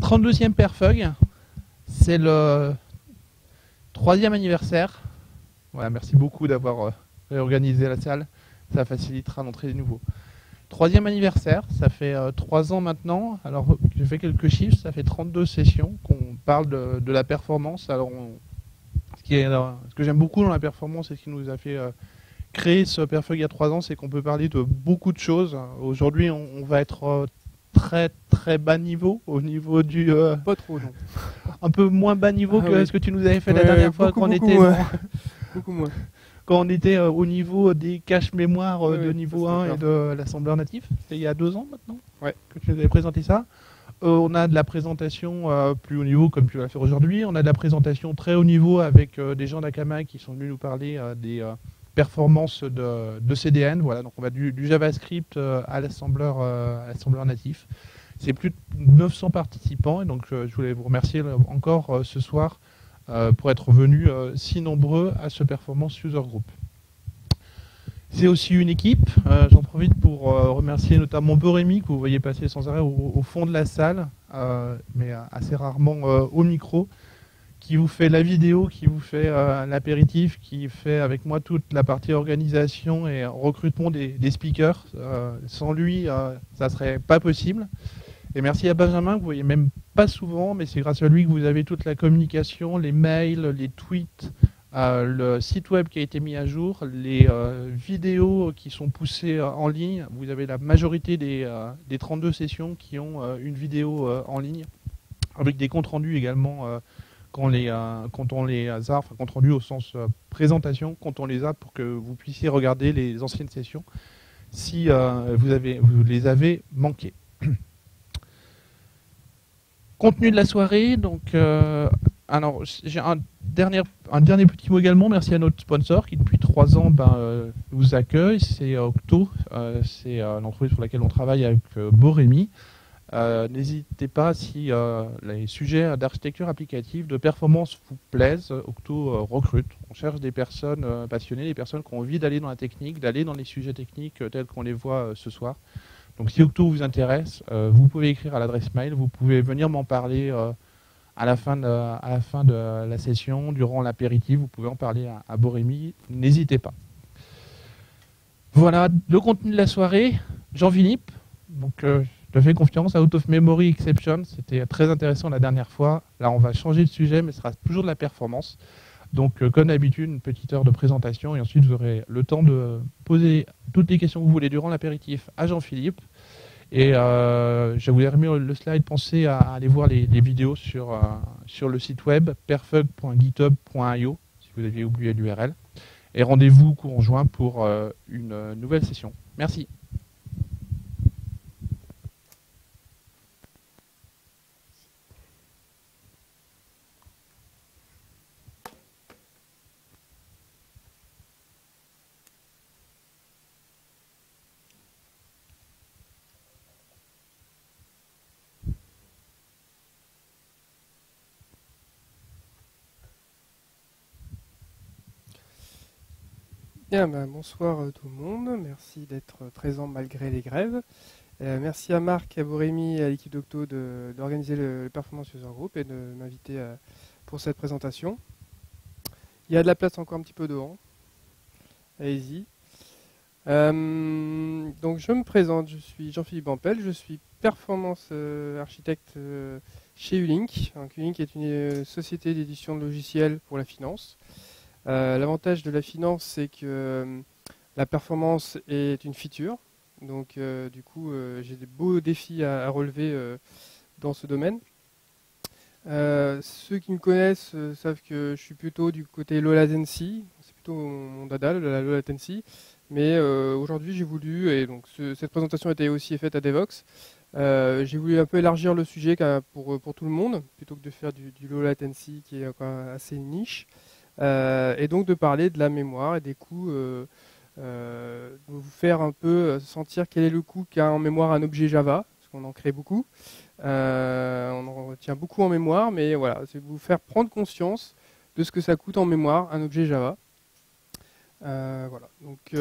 32e Perfug, c'est le 3e anniversaire. Voilà, merci beaucoup d'avoir réorganisé la salle, ça facilitera l'entrée des nouveaux. 3e anniversaire, ça fait 3 ans maintenant. Alors, j'ai fait quelques chiffres, ça fait 32 sessions qu'on parle de la performance. Alors, ce que j'aime beaucoup dans la performance et ce qui nous a fait créer ce Perfug il y a 3 ans, c'est qu'on peut parler de beaucoup de choses. Aujourd'hui, on va être très très bas niveau, au niveau du... Pas trop, non. Un peu moins bas niveau que oui. ce que tu nous avais fait la dernière fois quand on était... Beaucoup moins. Quand on était au niveau des caches mémoire de Oui, niveau 1 et de l'assembleur natif. C'était il y a 2 ans maintenant que tu nous avais présenté ça. On a de la présentation plus haut niveau comme tu vas faire aujourd'hui. On a de la présentation très haut niveau avec des gens d'Akamai qui sont venus nous parler des performances de CDN. Voilà, donc on va du JavaScript à l'assembleur natif. C'est plus de 900 participants et donc je voulais vous remercier encore ce soir pour être venus si nombreux à ce Performance User Group. C'est aussi une équipe. J'en profite pour remercier notamment Borémy, que vous voyez passer sans arrêt au fond de la salle, mais assez rarement au micro, qui vous fait la vidéo, qui vous fait l'apéritif, qui fait avec moi toute la partie organisation et recrutement des speakers. Sans lui, ça ne serait pas possible. Et merci à Benjamin, que vous voyez même pas souvent, mais c'est grâce à lui que vous avez toute la communication, les mails, les tweets, le site web qui a été mis à jour, les vidéos qui sont poussées en ligne. Vous avez la majorité des 32 sessions qui ont une vidéo en ligne, avec des comptes rendus également quand on les a, enfin comptes rendus au sens présentation, quand on les a pour que vous puissiez regarder les anciennes sessions si vous les avez manquées. Contenu de la soirée, donc alors j'ai un dernier petit mot également. Merci à notre sponsor qui depuis 3 ans nous accueille, c'est Octo, c'est l'entreprise pour laquelle on travaille avec Borémy. N'hésitez pas si les sujets d'architecture applicative, de performance vous plaisent, Octo recrute. On cherche des personnes passionnées, des personnes qui ont envie d'aller dans la technique, d'aller dans les sujets techniques tels qu'on les voit ce soir. Donc si Octo vous intéresse, vous pouvez écrire à l'adresse mail, vous pouvez venir m'en parler à la fin de la session, durant l'apéritif, vous pouvez en parler à Borémy, n'hésitez pas. Voilà le contenu de la soirée. Jean-Philippe, donc je te fais confiance, Out of Memory Exception, c'était très intéressant la dernière fois. Là on va changer de sujet, mais ce sera toujours de la performance. Donc, comme d'habitude, une petite heure de présentation et ensuite vous aurez le temps de poser toutes les questions que vous voulez durant l'apéritif à Jean-Philippe. Et je vous ai remis le slide, pensez à aller voir les vidéos sur le site web perfug.github.io si vous aviez oublié l'URL. Et rendez-vous courant juin pour une nouvelle session. Merci. Bien, bonsoir tout le monde, merci d'être présent malgré les grèves. Merci à Marc, à Borémy et à l'équipe d'Octo d'organiser le Performance User Group et de m'inviter pour cette présentation. Il y a de la place encore un petit peu devant, allez-y. Donc je me présente, je suis Jean-Philippe Bampel, je suis performance architecte chez Ulink. Donc, Ulink est une société d'édition de logiciels pour la finance. L'avantage de la finance, c'est que la performance est une feature. Donc, du coup, j'ai des beaux défis à relever dans ce domaine. Ceux qui me connaissent savent que je suis plutôt du côté low latency. C'est plutôt mon dada, la low latency. Mais aujourd'hui, j'ai voulu, et donc cette présentation était aussi faite à Devox, j'ai voulu un peu élargir le sujet pour tout le monde, plutôt que de faire du low latency qui est quand même assez niche. Et donc de parler de la mémoire et des coûts, de vous faire un peu sentir quel est le coût qu'a en mémoire un objet Java, parce qu'on en crée beaucoup. On en retient beaucoup en mémoire, mais voilà, c'est vous faire prendre conscience de ce que ça coûte en mémoire un objet Java. Voilà. Donc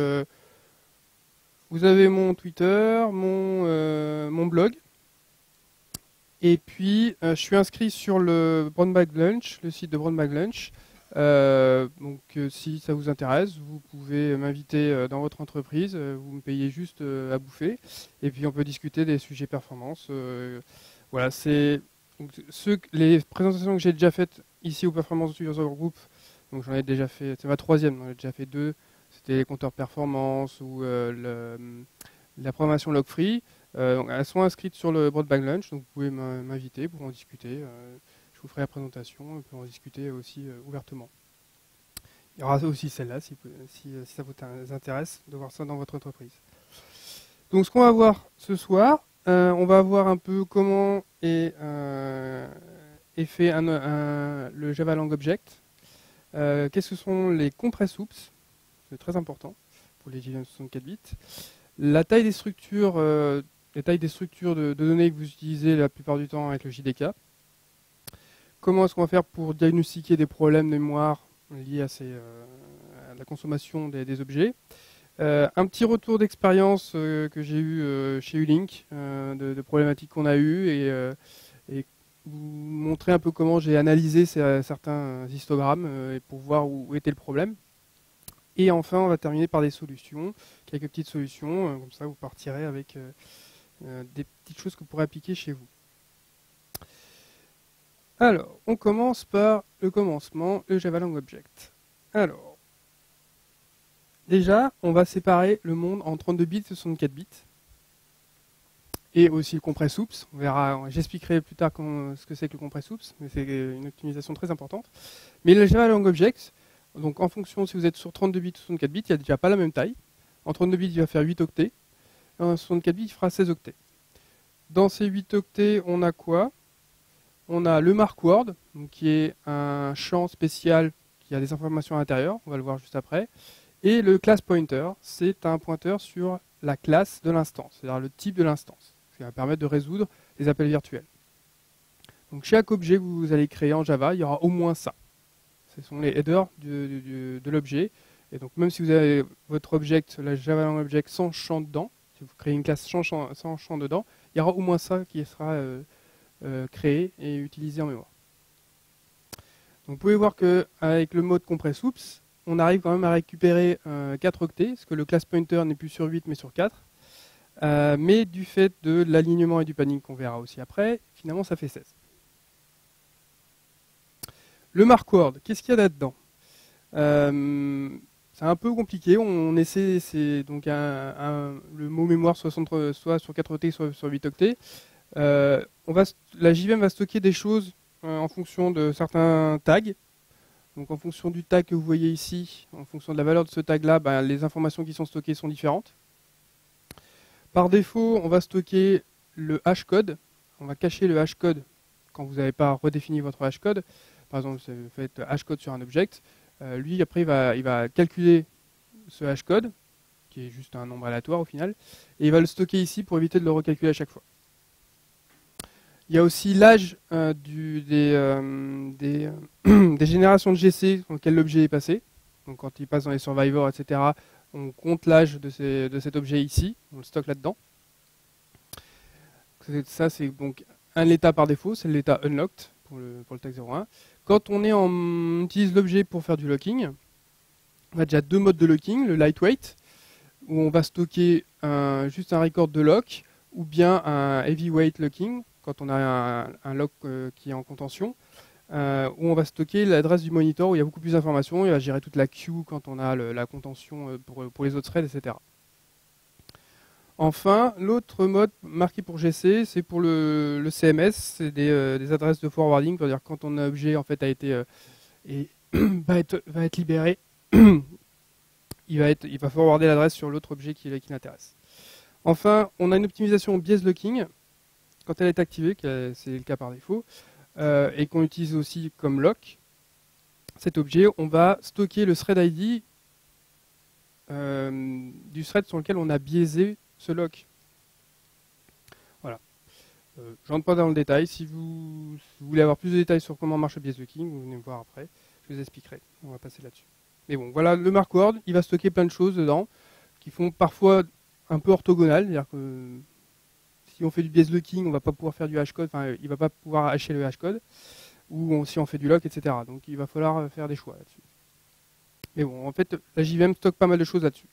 vous avez mon Twitter, mon blog. Et puis, je suis inscrit sur le Brown Bag Lunch, le site de Brown Bag Lunch. Donc, si ça vous intéresse, vous pouvez m'inviter dans votre entreprise. Vous me payez juste à bouffer. Et puis, on peut discuter des sujets performance. Voilà, c'est les présentations que j'ai déjà faites ici au Performance User Group. Donc, j'en ai déjà fait, c'est ma troisième, j'en ai déjà fait 2. C'était les compteurs performance ou la programmation log-free. Donc, elles sont inscrites sur le Broad Bag Lunch, donc vous pouvez m'inviter pour en discuter. Je vous ferai la présentation et puis en discuter aussi ouvertement. Il y aura aussi celle-là si ça vous intéresse de voir ça dans votre entreprise. Donc ce qu'on va voir ce soir, on va voir un peu comment est fait le Java Lang Object. Qu'est-ce que sont les compress hoops, c'est très important pour les JVM 64 bits. La taille des structures, de données que vous utilisez la plupart du temps avec le JDK. Comment est-ce qu'on va faire pour diagnostiquer des problèmes de mémoire liés à la consommation des objets. Un petit retour d'expérience que j'ai eu chez Ulink, de problématiques qu'on a eues et vous montrer un peu comment j'ai analysé certains histogrammes et pour voir où était le problème. Et enfin, on va terminer par des solutions, quelques petites solutions, comme ça vous partirez avec des petites choses que vous pourrez appliquer chez vous. Alors, on commence par le commencement, le Java Lang Object. Alors, déjà, on va séparer le monde en 32 bits et 64 bits. Et aussi le compress hoops. On verra, j'expliquerai plus tard ce que c'est que le compress hoops, mais c'est une optimisation très importante. Mais le Java Lang Object, donc en fonction si vous êtes sur 32 bits ou 64 bits, il n'y a déjà pas la même taille. En 32 bits, il va faire 8 octets. En 64 bits, il fera 16 octets. Dans ces 8 octets, on a quoi? On a le mark word, donc qui est un champ spécial qui a des informations à l'intérieur, on va le voir juste après. Et le class pointer, c'est un pointeur sur la classe de l'instance, c'est-à-dire le type de l'instance, ce qui va permettre de résoudre les appels virtuels. Donc chaque objet que vous allez créer en Java, il y aura au moins ça. Ce sont les headers de l'objet. Et donc même si vous avez votre object, la Java Lang Object sans champ dedans, si vous créez une classe sans champ dedans, il y aura au moins ça qui sera créé et utilisé en mémoire. Donc vous pouvez voir qu'avec le mode compress hoops, on arrive quand même à récupérer 4 octets, parce que le class pointer n'est plus sur 8 mais sur 4. Mais du fait de l'alignement et du panning qu'on verra aussi après, finalement ça fait 16. Le mark word, qu'est-ce qu'il y a là-dedans? C'est un peu compliqué, on essaie, c'est donc le mot mémoire soit sur 4 octets, soit sur 8 octets. La JVM va stocker des choses en fonction de certains tags. Donc en fonction du tag que vous voyez ici, en fonction de la valeur de ce tag-là, les informations qui sont stockées sont différentes. Par défaut, on va stocker le hashcode. On va cacher le hashcode quand vous n'avez pas redéfini votre hashcode. Par exemple, vous faites hashcode sur un object. Lui, après, il va calculer ce hashcode, qui est juste un nombre aléatoire au final, et il va le stocker ici pour éviter de le recalculer à chaque fois. Il y a aussi l'âge des générations de GC dans lesquelles l'objet est passé. Donc quand il passe dans les survivors, etc., on compte l'âge de cet objet ici, on le stocke là-dedans. Ça, c'est donc un état par défaut, c'est l'état unlocked pour le tag 01. Quand on utilise l'objet pour faire du locking, on a déjà deux modes de locking, le lightweight, où on va stocker juste un record de lock, ou bien un heavyweight locking, quand on a un lock qui est en contention, où on va stocker l'adresse du monitor où il y a beaucoup plus d'informations, il va gérer toute la queue quand on a la contention pour les autres threads, etc. Enfin, l'autre mode marqué pour GC, c'est pour le CMS, c'est des adresses de forwarding, c'est-à-dire quand ton objet en fait va être libéré, il va forwarder l'adresse sur l'autre objet qui l'intéresse. Enfin, on a une optimisation bias locking, quand elle est activée, c'est le cas par défaut, et qu'on utilise aussi comme lock, cet objet, on va stocker le thread ID du thread sur lequel on a biaisé ce lock. Voilà. Je rentre pas dans le détail. Si vous voulez avoir plus de détails sur comment marche le bias locking, vous venez me voir après. Je vous expliquerai. On va passer là-dessus. Mais bon, voilà le mark word. Il va stocker plein de choses dedans qui font parfois un peu orthogonal. C'est-à-dire que si on fait du base locking, on ne va pas pouvoir faire du hashcode, enfin, il ne va pas pouvoir hacher le hashcode, ou si on fait du lock, etc. Donc il va falloir faire des choix là-dessus. Mais bon, en fait, la JVM stocke pas mal de choses là-dessus.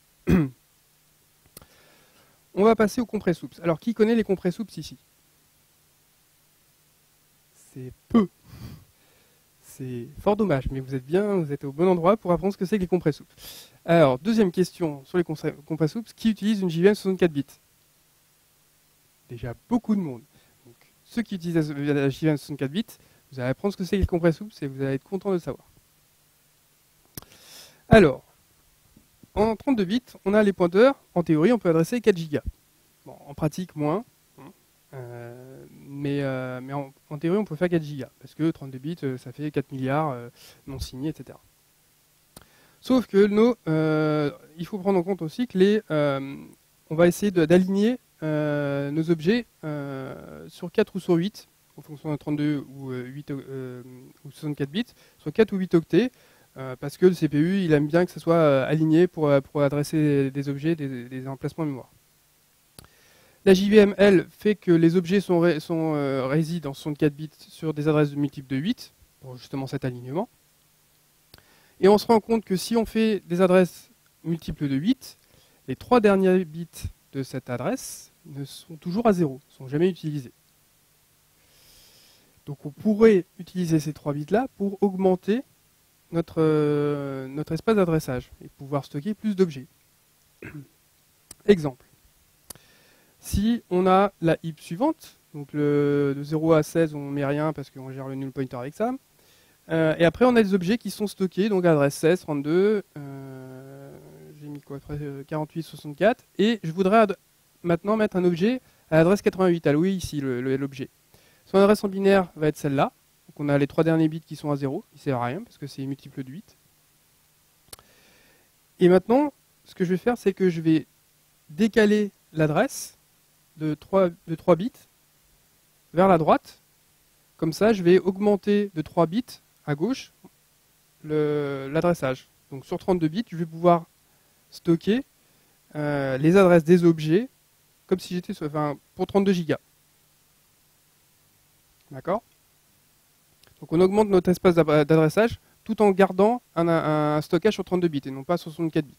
On va passer aux compressoops. Alors, qui connaît les compressoops ici? C'est peu. C'est fort dommage, mais vous êtes bien, vous êtes au bon endroit pour apprendre ce que c'est que les compressoops. Alors, deuxième question sur les compressoops. Qui utilise une JVM 64 bits? Déjà beaucoup de monde. Donc, ceux qui utilisent la JVM 64 bits, vous allez apprendre ce que c'est que les compressoops et vous allez être content de le savoir. Alors, en 32 bits, on a les pointeurs. En théorie, on peut adresser 4 Go. Bon, en pratique, moins. Mais en théorie, on peut faire 4 Go. Parce que 32 bits, ça fait 4 milliards non signés, etc. Sauf que il faut prendre en compte aussi que on va essayer d'aligner nos objets sur 4 ou sur 8, en fonction de 32 ou 64 bits, sur 4 ou 8 octets. Parce que le CPU, il aime bien que ça soit aligné pour adresser des objets, des emplacements de mémoire. La JVM, elle, fait que les objets résident en 64 bits sur des adresses multiples de 8, pour justement cet alignement. Et on se rend compte que si on fait des adresses multiples de 8, les 3 derniers bits de cette adresse ne sont toujours à 0, ne sont jamais utilisés. Donc on pourrait utiliser ces 3 bits-là pour augmenter notre espace d'adressage et pouvoir stocker plus d'objets. Exemple. Si on a la heap suivante, donc de 0 à 16, on ne met rien parce qu'on gère le null pointer avec ça. Et après, on a des objets qui sont stockés, donc adresse 16, 32, j'ai mis quoi après 48, 64. Et je voudrais maintenant mettre un objet à l'adresse 88, à oui, ici, l'objet. Son adresse en binaire va être celle-là. Donc on a les 3 derniers bits qui sont à 0, il ne sert à rien parce que c'est multiple de 8. Et maintenant, ce que je vais faire, c'est que je vais décaler l'adresse de 3 bits vers la droite. Comme ça, je vais augmenter de 3 bits à gauche l'adressage. Donc sur 32 bits, je vais pouvoir stocker les adresses des objets comme si j'étais pour 32 Go. D'accord? Donc on augmente notre espace d'adressage tout en gardant un stockage sur 32 bits et non pas sur 64 bits.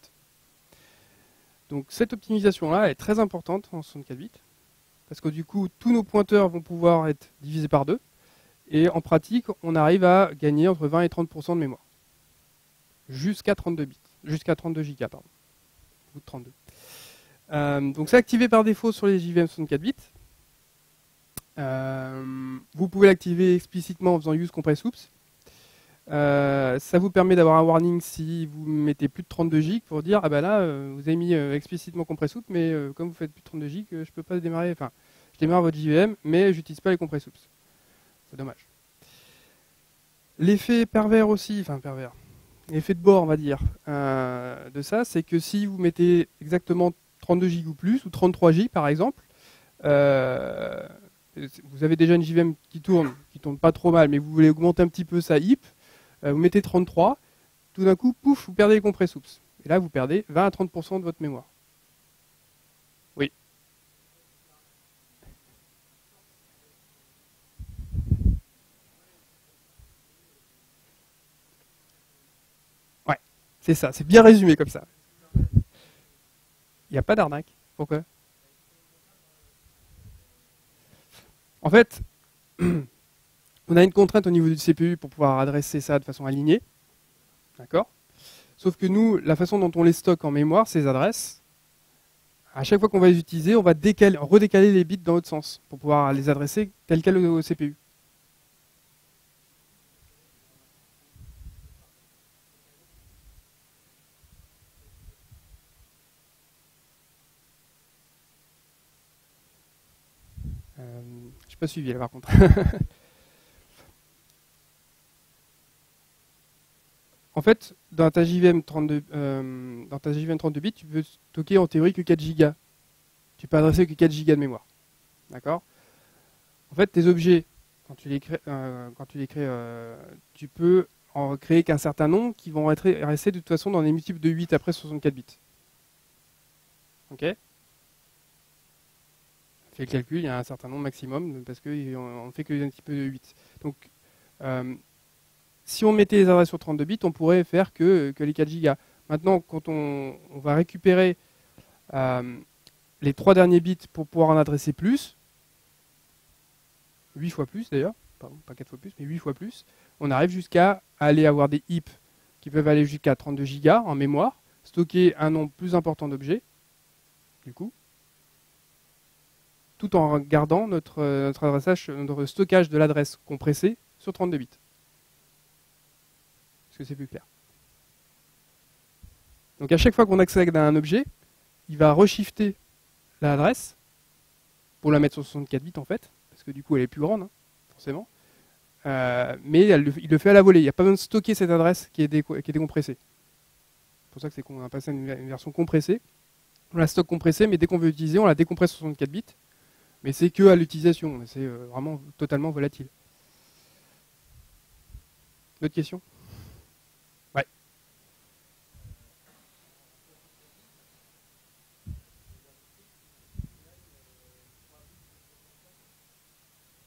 Donc cette optimisation-là est très importante en 64 bits parce que du coup tous nos pointeurs vont pouvoir être divisés par 2 et en pratique on arrive à gagner entre 20 et 30% de mémoire jusqu'à 32 bits, jusqu'à 32 Go pardon, au bout de 32. Donc c'est activé par défaut sur les JVM 64 bits. Vous pouvez l'activer explicitement en faisant use compressoops. Ça vous permet d'avoir un warning si vous mettez plus de 32 Go pour dire ah ben là vous avez mis explicitement compressoops mais comme vous faites plus de 32 Go je peux pas démarrer, enfin je démarre votre JVM mais j'utilise pas les compressoops. C'est dommage. L'effet pervers aussi, enfin pervers, l'effet de bord on va dire de ça, c'est que si vous mettez exactement 32 Go ou plus ou 33 Go par exemple, vous avez déjà une JVM qui tourne pas trop mal, mais vous voulez augmenter un petit peu sa heap, vous mettez 33, tout d'un coup, pouf, vous perdez les compressoops. Et là, vous perdez 20 à 30% de votre mémoire. Oui. Ouais, c'est ça, c'est bien résumé comme ça. Il n'y a pas d'arnaque. Pourquoi ? En fait, on a une contrainte au niveau du CPU pour pouvoir adresser ça de façon alignée. D'accord ? Sauf que nous, la façon dont on les stocke en mémoire, ces adresses, à chaque fois qu'on va les utiliser, on va redécaler les bits dans l'autre sens pour pouvoir les adresser tel quel au CPU. Je n'ai pas suivi là par contre. En fait, dans ta JVM 32 bits, tu peux stocker en théorie que 4 Go. Tu peux adresser que 4 Go de mémoire. D'accord ? En fait, tes objets, quand tu les crées, tu peux en créer qu'un certain nombre qui vont rester de toute façon dans des multiples de 8 après 64 bits. Ok ? fait le calcul, il y a un certain nombre maximum, parce qu'on ne fait que un petit peu de 8. Donc, si on mettait les adresses sur 32 bits, on pourrait faire que les 4 gigas. Maintenant, quand on va récupérer les 3 derniers bits pour pouvoir en adresser plus, 8 fois plus d'ailleurs, pardon, pas 4 fois plus, mais 8 fois plus, on arrive jusqu'à aller avoir des heaps qui peuvent aller jusqu'à 32 gigas en mémoire, stocker un nombre plus important d'objets, du coup, tout en gardant notre adressage, notre stockage de l'adresse compressée sur 32 bits. Est-ce que c'est plus clair? Donc à chaque fois qu'on accède à un objet, il va reshifter l'adresse pour la mettre sur 64 bits en fait, parce que du coup elle est plus grande, hein, forcément. Mais il le fait à la volée. Il n'y a pas besoin de stocker cette adresse qui est décompressée. C'est pour ça que qu'on a passé à une version compressée. On la stocke compressée, mais dès qu'on veut l'utiliser, on la décompresse sur 64 bits. Mais c'est que à l'utilisation. C'est vraiment totalement volatile. D'autres questions? Ouais.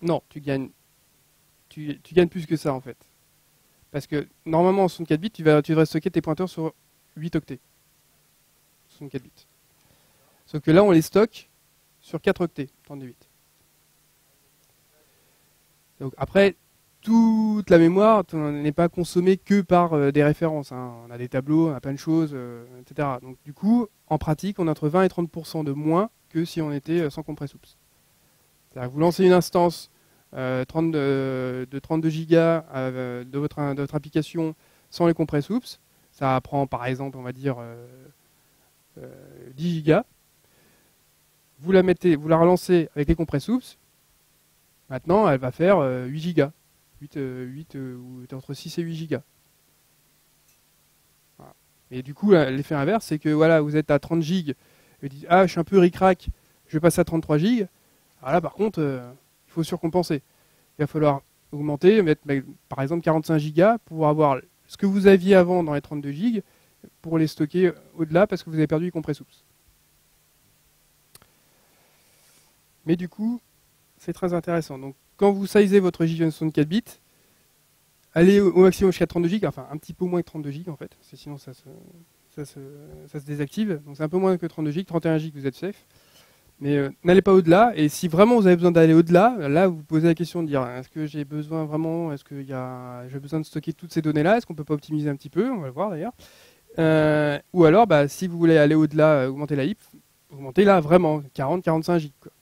Non, tu gagnes plus que ça en fait. Parce que normalement en 64 bits, tu devrais stocker tes pointeurs sur 8 octets. 64 bits. Sauf que là, on les stocke sur 4 octets, 32 bits. Donc après, toute la mémoire n'est pas consommée que par des références. Hein. On a des tableaux, on a plein de choses, etc. Donc du coup, en pratique, on a entre 20 et 30% de moins que si on était sans compressoops. C'est-à-dire que vous lancez une instance de 32 gigas de votre application sans les compressoops, ça prend par exemple, on va dire, 10 gigas. Vous la relancez avec les compressoops. Maintenant, elle va faire 8 gigas. 8 entre 6 et 8 gigas. Voilà. Et du coup, l'effet inverse, c'est que voilà, vous êtes à 30 gigs, et vous dites, ah, je suis un peu ric-rac, je vais passer à 33 gigs. Alors là, par contre, il faut surcompenser. Il va falloir augmenter, mettre par exemple 45 gigas pour avoir ce que vous aviez avant dans les 32 gigs, pour les stocker au-delà parce que vous avez perdu les compressoops. Mais du coup, c'est très intéressant. Donc, quand vous sizez votre giga 64 bits, allez au maximum jusqu'à 32 gigs, enfin un petit peu moins que 32 gigs en fait, parce que sinon ça se désactive. Donc c'est un peu moins que 32 gigs, 31 gigs vous êtes safe. Mais n'allez pas au-delà, et si vraiment vous avez besoin d'aller au-delà, là vous posez la question de dire est-ce que j'ai besoin vraiment, j'ai besoin de stocker toutes ces données-là, est-ce qu'on peut pas optimiser un petit peu, on va le voir d'ailleurs. Ou alors, si vous voulez aller au-delà, augmenter la heap, augmentez là vraiment, 40-45 gigs. Quoi.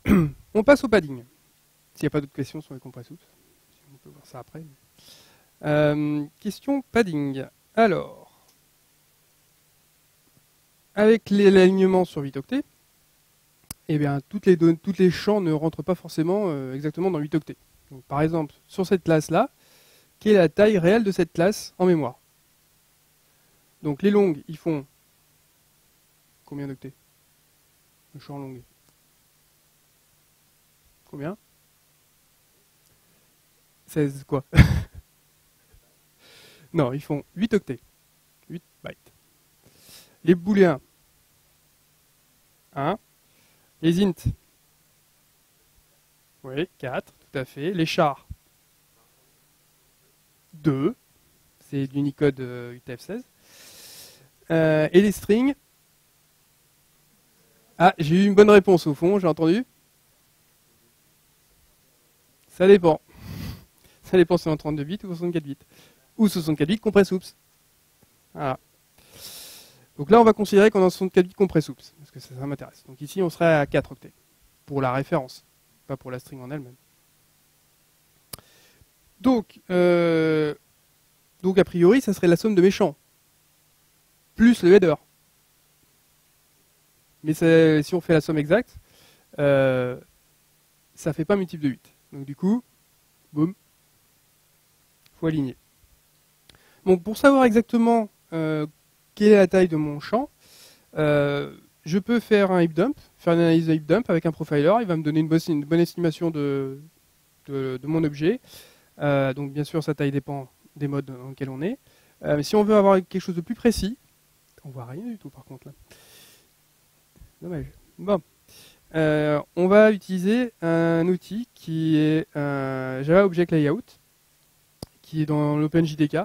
Voilà. On passe au padding. S'il n'y a pas d'autres questions sur les compressoops, on peut voir ça après. Question padding. Alors, avec l'alignement sur 8 octets, eh bien, toutes les champs ne rentrent pas forcément exactement dans 8 octets. Donc, par exemple, sur cette classe-là, quelle est la taille réelle de cette classe en mémoire? Donc, les longues, ils font combien d'octets? Le champ long. Combien? 16 quoi? Non, ils font 8 octets. 8 bytes. Les booléens, 1. Les int, oui, 4, tout à fait. Les chars, 2. C'est du Unicode 8F16. Et les strings, ah, j'ai eu une bonne réponse au fond, j'ai entendu. Ça dépend. Ça dépend si c'est en 32 bits ou 64 bits. Ou 64 bits compressoops. Voilà. Donc là, on va considérer qu'on est en 64 bits compressoops, parce que ça m'intéresse. Donc ici, on serait à 4 octets, pour la référence, pas pour la string en elle-même. Donc, a priori, ça serait la somme de mes champs, plus le header. Mais si on fait la somme exacte, ça ne fait pas multiple de 8. Donc du coup, boum, il faut aligner. Bon, pour savoir exactement quelle est la taille de mon champ, je peux faire un heap dump, faire une analyse de heap dump avec un profiler. Il va me donner une bonne estimation de mon objet. Donc bien sûr, sa taille dépend des modes dans lesquels on est. Mais si on veut avoir quelque chose de plus précis, On voit rien du tout par contre là. Dommage. Bon. On va utiliser un outil qui est Java Object Layout, qui est dans l'OpenJDK, qui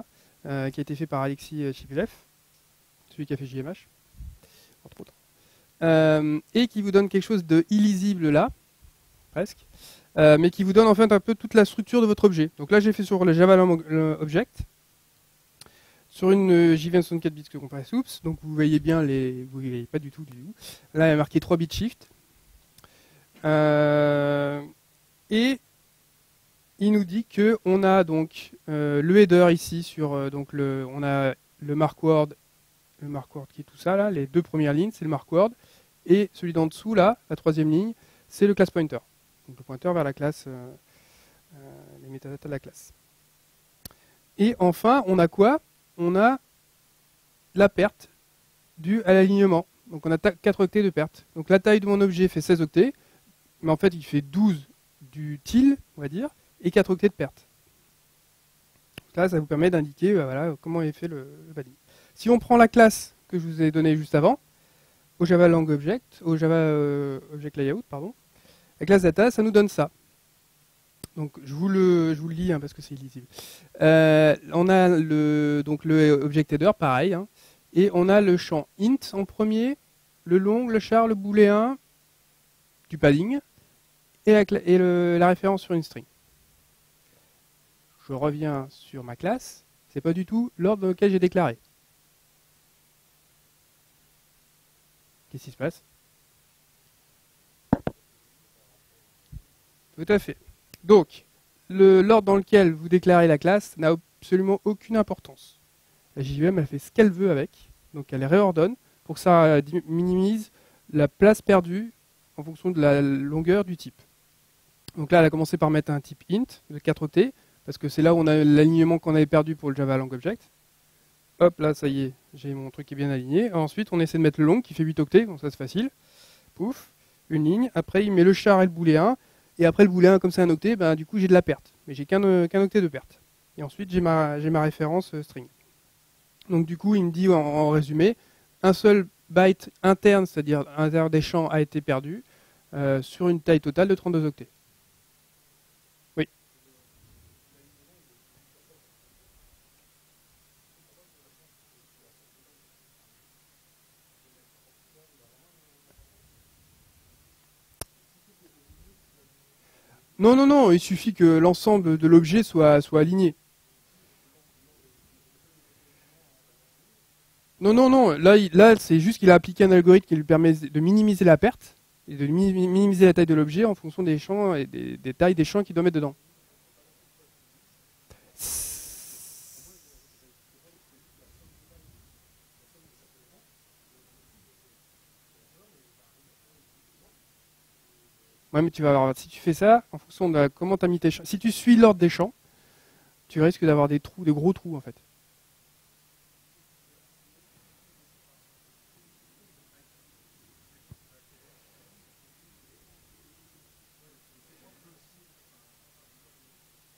a été fait par Alexis Chipilev, celui qui a fait JMH, entre autres. Et qui vous donne quelque chose de illisible là, presque, mais qui vous donne en fait un peu toute la structure de votre objet. Donc là j'ai fait sur le Java Object, sur une JVM 64 bits que compresse Oops, donc vous voyez bien les, vous voyez pas du tout. Là il y a marqué 3 bits shift. Et il nous dit que on a donc le header ici sur donc on a le mark word qui est tout ça là, les deux premières lignes c'est le mark word, et celui d'en dessous là, la troisième ligne, c'est le class pointer, donc le pointeur vers la classe, les métadatas de la classe. Et enfin on a quoi? On a la perte due à l'alignement. Donc on a 4 octets de perte. Donc la taille de mon objet fait 16 octets, mais en fait il fait 12 du til, on va dire, et 4 octets de perte. Donc là ça vous permet d'indiquer voilà, comment est fait le padding. Si on prend la classe que je vous ai donnée juste avant, au Java Lang Object, au Java Object Layout, pardon, la classe data, ça nous donne ça. Donc je vous le lis hein, parce que c'est illisible. On a donc le object header, pareil, hein, et on a le champ int en premier, le long, le char, le booléen, du padding, et la référence sur une string. Je reviens sur ma classe, c'est pas du tout l'ordre dans lequel j'ai déclaré. Qu'est-ce qui se passe? Tout à fait. Donc, l'ordre dans lequel vous déclarez la classe n'a absolument aucune importance. La JVM, elle fait ce qu'elle veut avec, donc elle réordonne pour que ça minimise la place perdue en fonction de la longueur du type. Donc là, elle a commencé par mettre un type int de 4 octets, parce que c'est là où on a l'alignement qu'on avait perdu pour le Java Lang Object. Hop, là, ça y est, j'ai mon truc qui est bien aligné. Ensuite, on essaie de mettre le long qui fait 8 octets, donc ça c'est facile. Pouf, une ligne. Après, il met le char et le booléen. Et après le booléen, comme c'est un octet, ben, du coup j'ai de la perte. Mais j'ai qu'un octet de perte. Et ensuite j'ai ma référence string. Donc du coup il me dit en résumé, un seul byte interne, c'est-à-dire interne des champs, a été perdu sur une taille totale de 32 octets. Oui. Non, non, non, il suffit que l'ensemble de l'objet soit aligné. Non, non, non, là c'est juste qu'il a appliqué un algorithme qui lui permet de minimiser la perte et de minimiser la taille de l'objet en fonction des champs et des tailles des champs qu'il doit mettre dedans. Ouais, mais tu vas avoir, si tu fais ça, en fonction de comment tu as mis tes champs, si tu suis l'ordre des champs, tu risques d'avoir des trous, des gros trous en fait.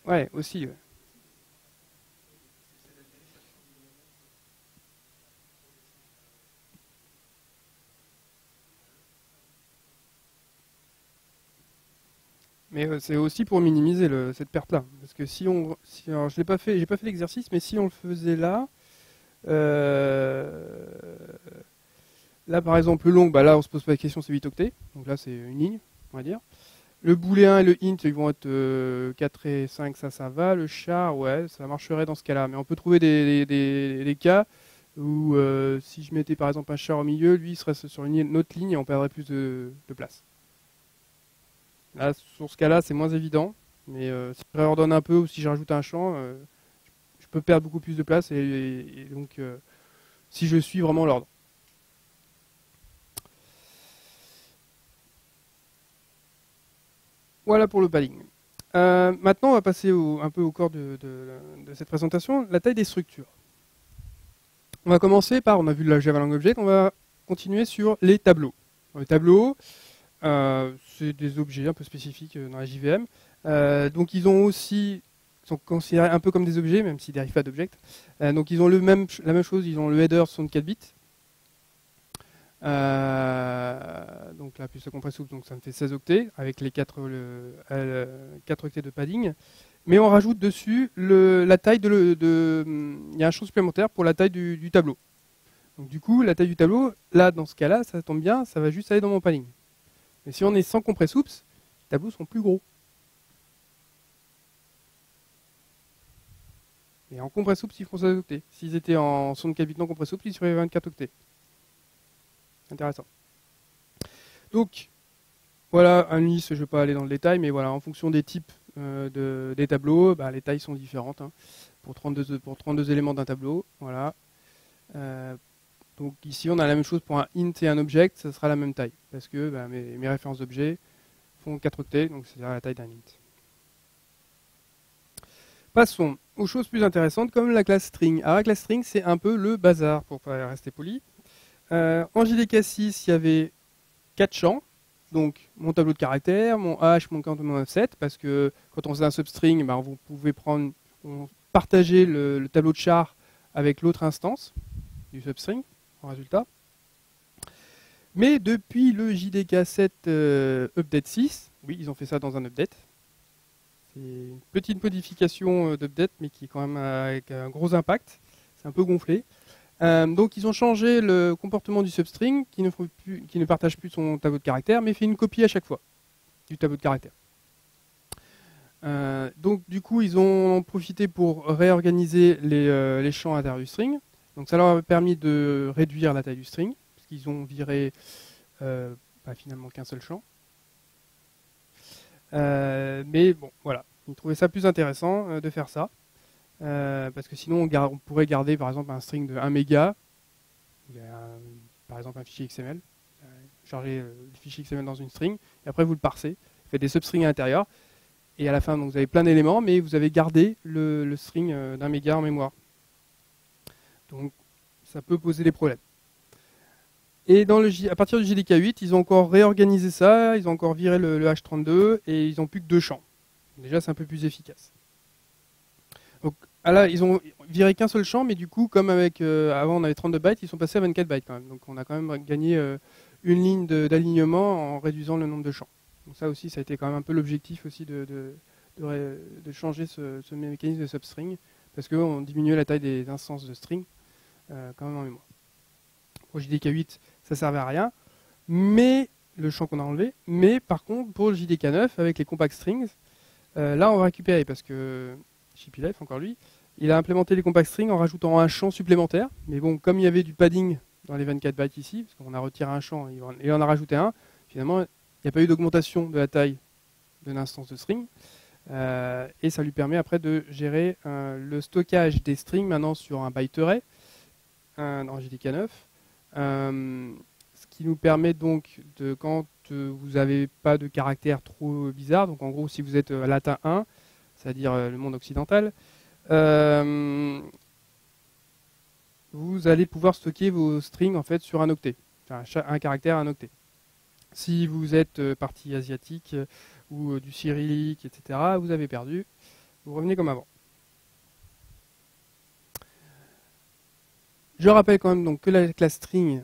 Ouais, aussi. Ouais. Mais c'est aussi pour minimiser cette perte-là. Parce que alors je l'ai pas fait, j'ai pas fait l'exercice, mais si on le faisait là, euh, là par exemple le long, bah là on se pose pas la question, c'est 8 octets, donc là c'est une ligne, on va dire. Le booléen et le int, ils vont être 4 et 5, ça va. Le char, ouais, ça marcherait dans ce cas-là. Mais on peut trouver des cas où si je mettais par exemple un char au milieu, lui il serait sur une autre ligne et on perdrait plus de place. Là, sur ce cas-là, c'est moins évident, mais si je réordonne un peu ou si je rajoute un champ, je peux perdre beaucoup plus de place et donc si je suis vraiment l'ordre. Voilà pour le padding. Maintenant, on va passer un peu au corps de cette présentation, la taille des structures. On va commencer par, on a vu le Java Lang Object, on va continuer sur les tableaux. Dans les tableaux, c'est des objets un peu spécifiques dans la JVM. Donc ils sont considérés un peu comme des objets, même s'ils ne dérivent pas d'objects. Donc ils ont la même chose, ils ont le header 64 bits. Donc la puce compressouple, donc ça me fait 16 octets avec les 4 octets de padding. Mais on rajoute dessus la taille il y a un champ supplémentaire pour la taille du tableau. Donc du coup, la taille du tableau, là, dans ce cas-là, ça tombe bien, ça va juste aller dans mon padding. Mais si on est sans compressouple, les tableaux sont plus gros. Et en compressouple, ils font 16 octets. S'ils étaient en 64 bits non compressouple, ils seraient 24 octets. Intéressant. Donc, voilà un liste, je ne vais pas aller dans le détail, mais voilà, en fonction des types des tableaux, les tailles sont différentes. Hein, pour 32 éléments d'un tableau. Voilà. Donc ici, on a la même chose pour un int et un object, ça sera la même taille. Parce que mes références d'objets font 4 octets, donc c'est la taille d'un int. Passons aux choses plus intéressantes, comme la classe string. Alors la classe string, c'est un peu le bazar, pour pas rester poli. En JDK6, il y avait 4 champs. Donc mon tableau de caractères, mon hash, mon count, mon offset, parce que quand on faisait un substring, vous pouvez partager le tableau de char avec l'autre instance du substring en résultat. Mais depuis le JDK7 update 6, oui, ils ont fait ça dans un update. C'est une petite modification d'update, mais qui est quand même avec un gros impact. C'est un peu gonflé. Donc ils ont changé le comportement du substring qui ne partage plus son tableau de caractère mais fait une copie à chaque fois du tableau de caractère. Donc du coup ils ont profité pour réorganiser les champs à l'intérieur du string. Donc ça leur a permis de réduire la taille du string parce qu'ils ont viré finalement qu'un seul champ. Mais bon voilà, ils trouvaient ça plus intéressant de faire ça. Parce que sinon on pourrait garder par exemple un string de 1 méga, par exemple un fichier XML, charger le fichier XML dans une string, et après vous le parsez, vous faites des substrings à l'intérieur, et à la fin donc, vous avez plein d'éléments, mais vous avez gardé le string d'un méga en mémoire. Donc ça peut poser des problèmes. Et à partir du JDK8, ils ont encore réorganisé ça, ils ont encore viré le H32, et ils n'ont plus que 2 champs. Déjà c'est un peu plus efficace. Donc là, ils ont viré qu'un seul champ, mais du coup, comme avant on avait 32 bytes, ils sont passés à 24 bytes quand même. Donc on a quand même gagné une ligne d'alignement en réduisant le nombre de champs. Donc ça aussi, ça a été quand même un peu l'objectif aussi de changer ce mécanisme de substring, parce qu'on diminuait la taille des instances de string quand même en mémoire. Pour JDK8, ça servait à rien, mais le champ qu'on a enlevé. Mais par contre, pour le JDK9, avec les compact strings, là on va récupérer, parce que ShippyLife, encore lui, il a implémenté les compact strings en rajoutant un champ supplémentaire. Mais bon, comme il y avait du padding dans les 24 bytes ici, parce qu'on a retiré un champ et il en a rajouté un, finalement, il n'y a pas eu d'augmentation de la taille de l'instance de string. Et ça lui permet après de gérer le stockage des strings maintenant sur un byte array dans JDK9. Ce qui nous permet donc, quand vous n'avez pas de caractère trop bizarre, donc en gros, si vous êtes latin 1, c'est-à-dire le monde occidental, vous allez pouvoir stocker vos strings en fait sur un octet, enfin, un caractère, un octet. Si vous êtes partie asiatique ou du cyrillique, etc., vous avez perdu, vous revenez comme avant. Je rappelle quand même donc que la classe string,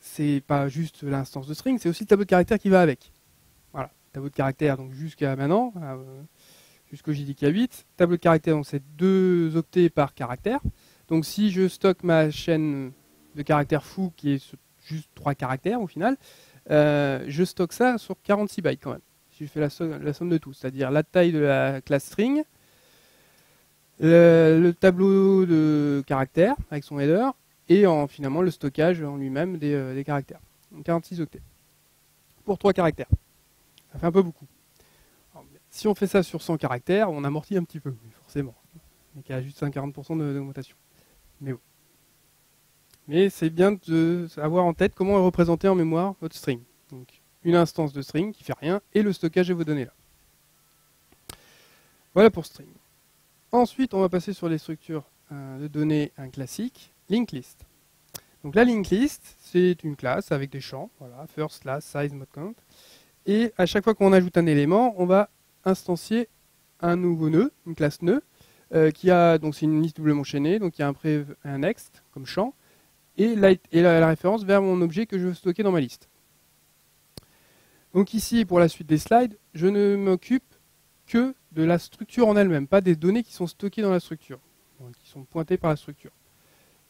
c'est pas juste l'instance de string, c'est aussi le tableau de caractère qui va avec. Voilà, tableau de caractère donc jusqu'à maintenant. Jusqu'au JDK8. Tableau de caractère, donc c'est 2 octets par caractère. Donc si je stocke ma chaîne de caractères fou, qui est juste 3 caractères au final, je stocke ça sur 46 bytes quand même. Si je fais la somme de tout, c'est-à-dire la taille de la classe string, le tableau de caractères avec son header, et finalement le stockage en lui-même des caractères. Donc 46 octets. Pour 3 caractères. Ça fait un peu beaucoup. Si on fait ça sur 100 caractères, on amortit un petit peu, forcément. Mais qu'il y a juste 40% d'augmentation. Mais bon. Mais c'est bien de avoir en tête comment est représenté en mémoire votre string. Donc, une instance de string qui fait rien et le stockage de vos données là. Voilà pour string. Ensuite, on va passer sur les structures de données classiques. Linked list. Donc la linked list, c'est une classe avec des champs. Voilà, first, last, size, mode count. Et à chaque fois qu'on ajoute un élément, on va instancier un nouveau nœud, une classe nœud, qui a donc c'est une liste doublement chaînée, donc il y a un next comme champ, et la référence vers mon objet que je veux stocker dans ma liste. Donc ici, pour la suite des slides, je ne m'occupe que de la structure en elle-même, pas des données qui sont stockées dans la structure, qui sont pointées par la structure.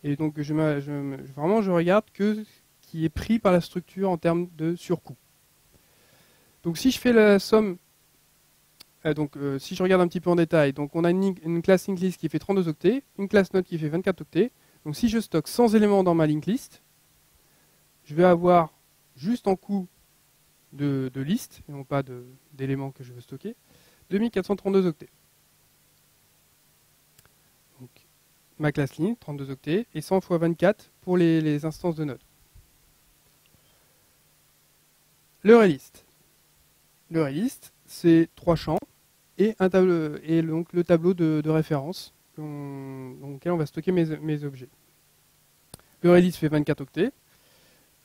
Et donc vraiment, je regarde que ce qui est pris par la structure en termes de surcoût. Donc si je fais la somme, si je regarde un petit peu en détail, donc on a une classe linked list qui fait 32 octets, une classe node qui fait 24 octets. Donc si je stocke 100 éléments dans ma linked list, je vais avoir juste en coût de liste, et non pas d'éléments que je veux stocker, 2432 octets. Donc, ma classe ligne, 32 octets, et 100 fois 24 pour les instances de node. Le relist. Le relist, c'est 3 champs et donc le tableau de référence dans lequel on va stocker mes objets. Le relist fait 24 octets.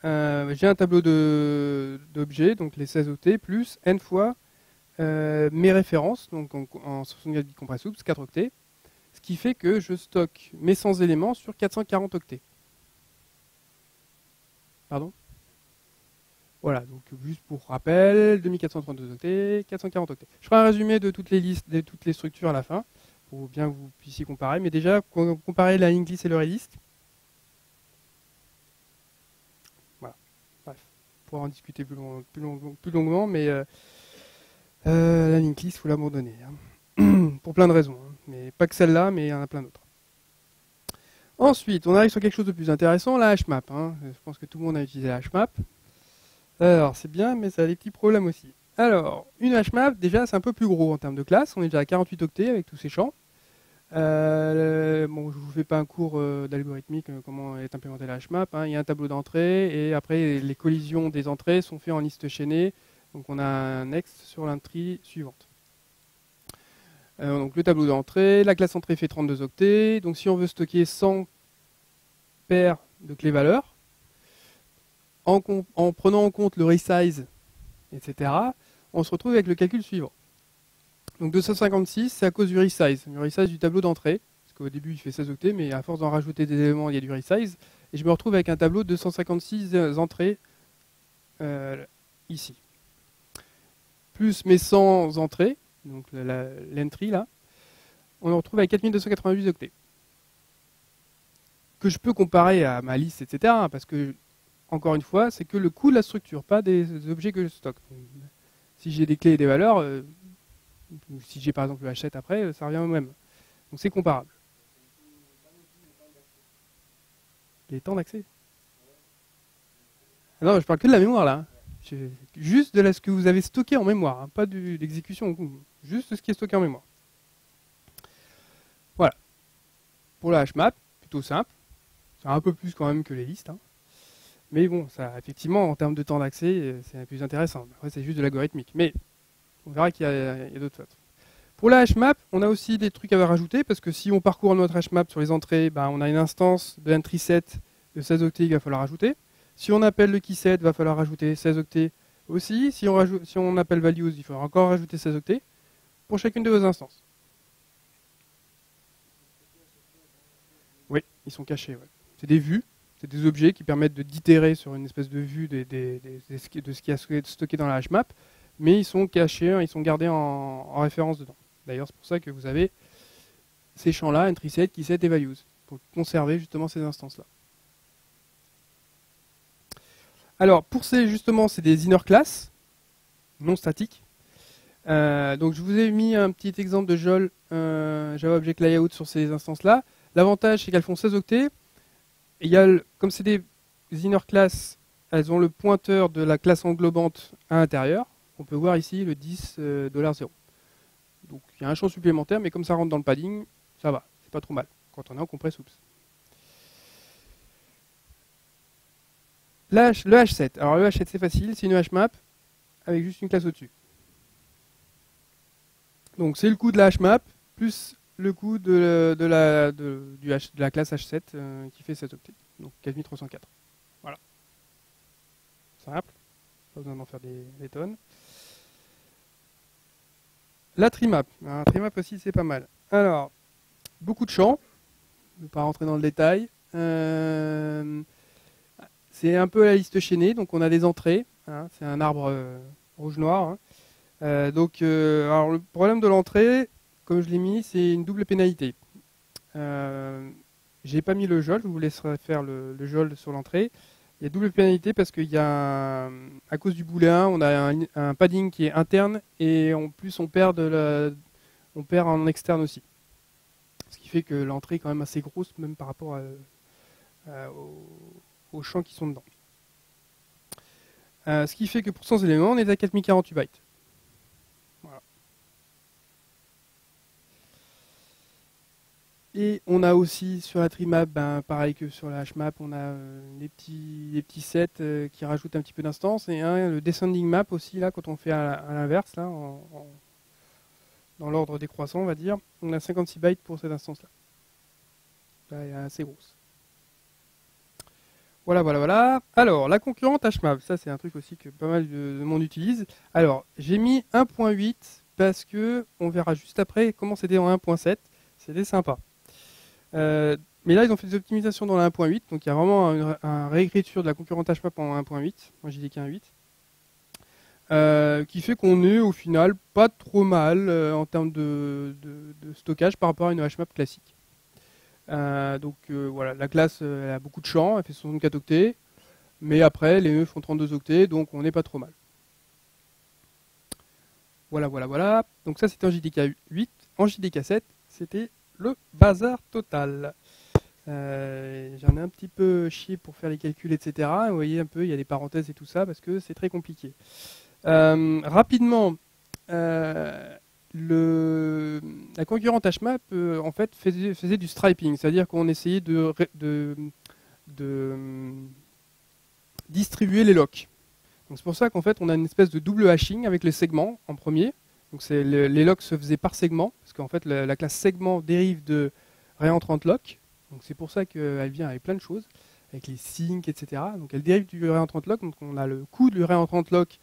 J'ai un tableau d'objets, donc les 16 octets, plus n fois mes références, donc en 64 bits compressibles, 4 octets, ce qui fait que je stocke mes 100 éléments sur 440 octets. Pardon ? Voilà, donc juste pour rappel, 2432 octets, 440 octets. Je ferai un résumé de toutes les listes, de toutes les structures à la fin, pour bien que vous puissiez comparer, mais déjà, comparer la linked list et le relist. Voilà, bref, on pourra en discuter plus longuement, mais la linked list, il faut l'abandonner, hein. Pour plein de raisons, hein. Mais pas que celle-là, mais il y en a plein d'autres. Ensuite, on arrive sur quelque chose de plus intéressant, la HMAP, hein. Je pense que tout le monde a utilisé la HMAP. Alors, c'est bien, mais ça a des petits problèmes aussi. Alors, une HMAP, déjà, c'est un peu plus gros en termes de classe. On est déjà à 48 octets avec tous ces champs. Bon, je ne vous fais pas un cours d'algorithmique, comment est implémentée la HMAP, hein. Il y a un tableau d'entrée, et après, les collisions des entrées sont faites en liste chaînée. Donc, on a un next sur l'entrée suivante. Donc, le tableau d'entrée, la classe entrée fait 32 octets. Donc, si on veut stocker 100 paires de clés valeurs, en prenant en compte le resize, etc., on se retrouve avec le calcul suivant. Donc 256, c'est à cause du resize du tableau d'entrée, parce qu'au début il fait 16 octets, mais à force d'en rajouter des éléments, il y a du resize, et je me retrouve avec un tableau de 256 entrées ici. Plus mes 100 entrées, donc l'entry là, on en retrouve avec 4288 octets. Que je peux comparer à ma liste, etc., parce que encore une fois, c'est que le coût de la structure, pas des objets que je stocke. Si j'ai des clés et des valeurs, si j'ai par exemple le H7 après, ça revient au même. Donc c'est comparable. Les temps d'accès. Non, je parle que de la mémoire là. Juste de ce que vous avez stocké en mémoire, hein, pas de l'exécution. Juste ce qui est stocké en mémoire. Voilà. Pour la HMAP, plutôt simple. C'est un peu plus quand même que les listes, hein. Mais bon, ça, effectivement, en termes de temps d'accès, c'est plus intéressant. Après, c'est juste de l'algorithmique. Mais on verra qu'il y a d'autres choses. Pour la HMAP, on a aussi des trucs à rajouter, parce que si on parcourt notre HMAP sur les entrées, ben, on a une instance de entry set de 16 octets qu'il va falloir rajouter. Si on appelle le key set, il va falloir rajouter 16 octets aussi. Si on appelle values, il faudra encore rajouter 16 octets pour chacune de vos instances. Oui, ils sont cachés. Ouais. C'est des vues. C'est des objets qui permettent d'itérer sur une espèce de vue de ce qui est stocké dans la HMAP, mais ils sont cachés, ils sont gardés en référence dedans. D'ailleurs, c'est pour ça que vous avez ces champs-là, entry set, key set et values, pour conserver justement ces instances-là. Alors, pour justement, c'est des inner classes, non statiques. Donc, je vous ai mis un petit exemple de JOL, Java Object Layout, sur ces instances-là. L'avantage, c'est qu'elles font 16 octets. Comme c'est des inner classes, elles ont le pointeur de la classe englobante à l'intérieur. On peut voir ici le 10$0. Donc il y a un champ supplémentaire, mais comme ça rentre dans le padding, ça va, c'est pas trop mal quand on est en compress oops. Le H7. Alors le H7 c'est facile, c'est une HMAP avec juste une classe au-dessus. Donc c'est le coût de la HMAP plus le coût de la classe H7 qui fait 7 octets. Donc 4304. Voilà. Simple. Pas besoin d'en faire des tonnes. La trimap. La trimap aussi c'est pas mal. Alors, beaucoup de champs. Je ne vais pas rentrer dans le détail. c'est un peu la liste chaînée, donc on a des entrées, hein, c'est un arbre rouge-noir. Hein. Alors le problème de l'entrée, comme je l'ai mis, c'est une double pénalité. J'ai pas mis le jol, je vous laisserai faire le jol sur l'entrée. Il y a double pénalité parce qu'il y a, à cause du booléen, on a un padding qui est interne et en plus on perd en externe aussi. Ce qui fait que l'entrée est quand même assez grosse, même par rapport aux champs qui sont dedans. Ce qui fait que pour 100 éléments, on est à 4048 bytes. Voilà. Et on a aussi sur la trimap, pareil que sur la hmap, on a des petits sets qui rajoutent un petit peu d'instance. Et le descending map aussi, là, quand on fait à l'inverse, là, dans l'ordre décroissant, on va dire, on a 56 bytes pour cette instance-là. Là, elle est assez grosse. Voilà. Alors, la concurrente hmap, ça c'est un truc aussi que pas mal de monde utilise. Alors, j'ai mis 1.8 parce que on verra juste après comment c'était en 1.7. C'était sympa. Mais là, ils ont fait des optimisations dans la 1.8, donc il y a vraiment un réécriture de la concurrente hmap en 1.8, moi j'ai dit qu'il y a un 8, qui fait qu'on est au final pas trop mal en termes de stockage par rapport à une hmap classique. Voilà, la classe elle a beaucoup de champs, elle fait 64 octets, mais après les nœuds font 32 octets, donc on n'est pas trop mal. Voilà. Donc ça c'était en JDK 8, en JDK 7, c'était le bazar total. J'en ai un petit peu chié pour faire les calculs, etc. Vous voyez un peu, il y a des parenthèses et tout ça, parce que c'est très compliqué. Rapidement, la concurrente hmap en fait faisait du striping, c'est-à-dire qu'on essayait de distribuer les locks. Donc c'est pour ça qu'en fait on a une espèce de double hashing avec les segments en premier. Donc les locks se faisaient par segment, parce qu'en fait la classe segment dérive de réentrante lock. Donc c'est pour ça qu'elle vient avec plein de choses, avec les syncs, etc. Donc elle dérive du réentrante lock, donc on a le coût du réentrante lock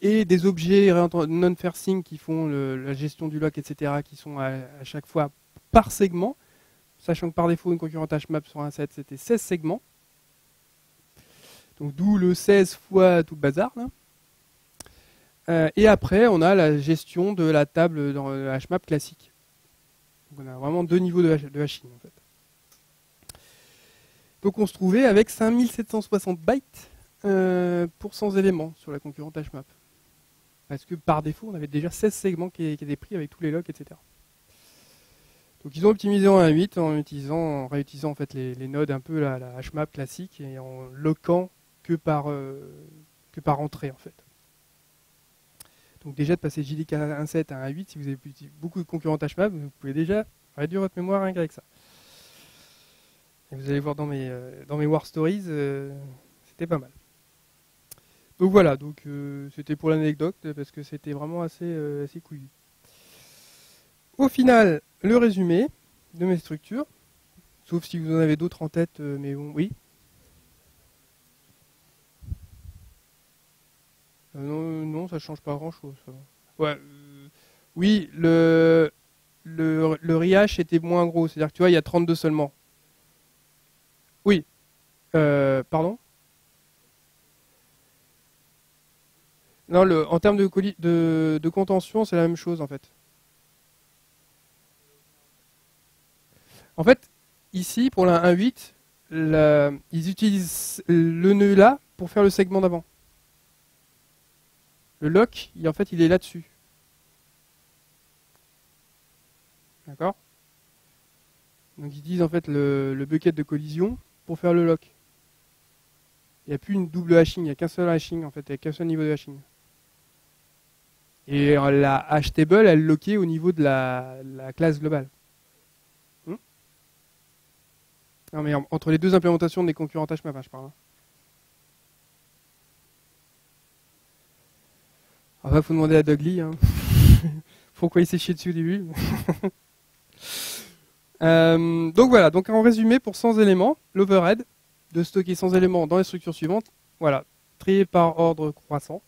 et des objets non-fair-sync qui font la gestion du lock, etc., qui sont à chaque fois par segment, sachant que par défaut, une concurrente hmap sur un set, c'était 16 segments. Donc d'où le 16 fois tout le bazar. Là. Et après, on a la gestion de la table dans le hmap classique. Donc on a vraiment deux niveaux de hashing, en fait. Donc on se trouvait avec 5760 bytes pour 100 éléments sur la concurrente hmap. Parce que par défaut, on avait déjà 16 segments qui étaient pris avec tous les locks, etc. Donc ils ont optimisé en 1.8 en réutilisant en fait les nodes un peu la hmap classique et en loquant que par entrée en fait. Donc déjà de passer JDK 1.7 à 1.8, si vous avez beaucoup de concurrentes hmap, vous pouvez déjà réduire votre mémoire rien qu'avec ça. Et vous allez voir dans mes War Stories, c'était pas mal. Donc voilà, c'était pour l'anecdote parce que c'était vraiment assez couillu. Au final, le résumé de mes structures, sauf si vous en avez d'autres en tête, mais bon, oui. Non, ça change pas grand-chose. Ouais, oui, le rehash était moins gros, c'est-à-dire que tu vois, il y a 32 seulement. Oui. Pardon ? Non, en termes de contention, c'est la même chose en fait. En fait, ici, pour la 1.8, ils utilisent le nœud là pour faire le segment d'avant. Le lock, en fait, il est là-dessus. D'accord ? Donc ils utilisent en fait le bucket de collision pour faire le lock. Il n'y a plus une double hashing, il n'y a qu'un seul hashing en fait, il n'y a qu'un seul niveau de hashing. Et la hash table, elle est loquée au niveau de la classe globale. Non mais entre les deux implémentations des concurrents hmap, je parle. Alors là, faut demander à Dougly. Pourquoi il s'est chié dessus au début. Donc voilà, donc en résumé, pour 100 éléments, l'overhead de stocker 100 éléments dans les structures suivantes, voilà, trié par ordre croissant.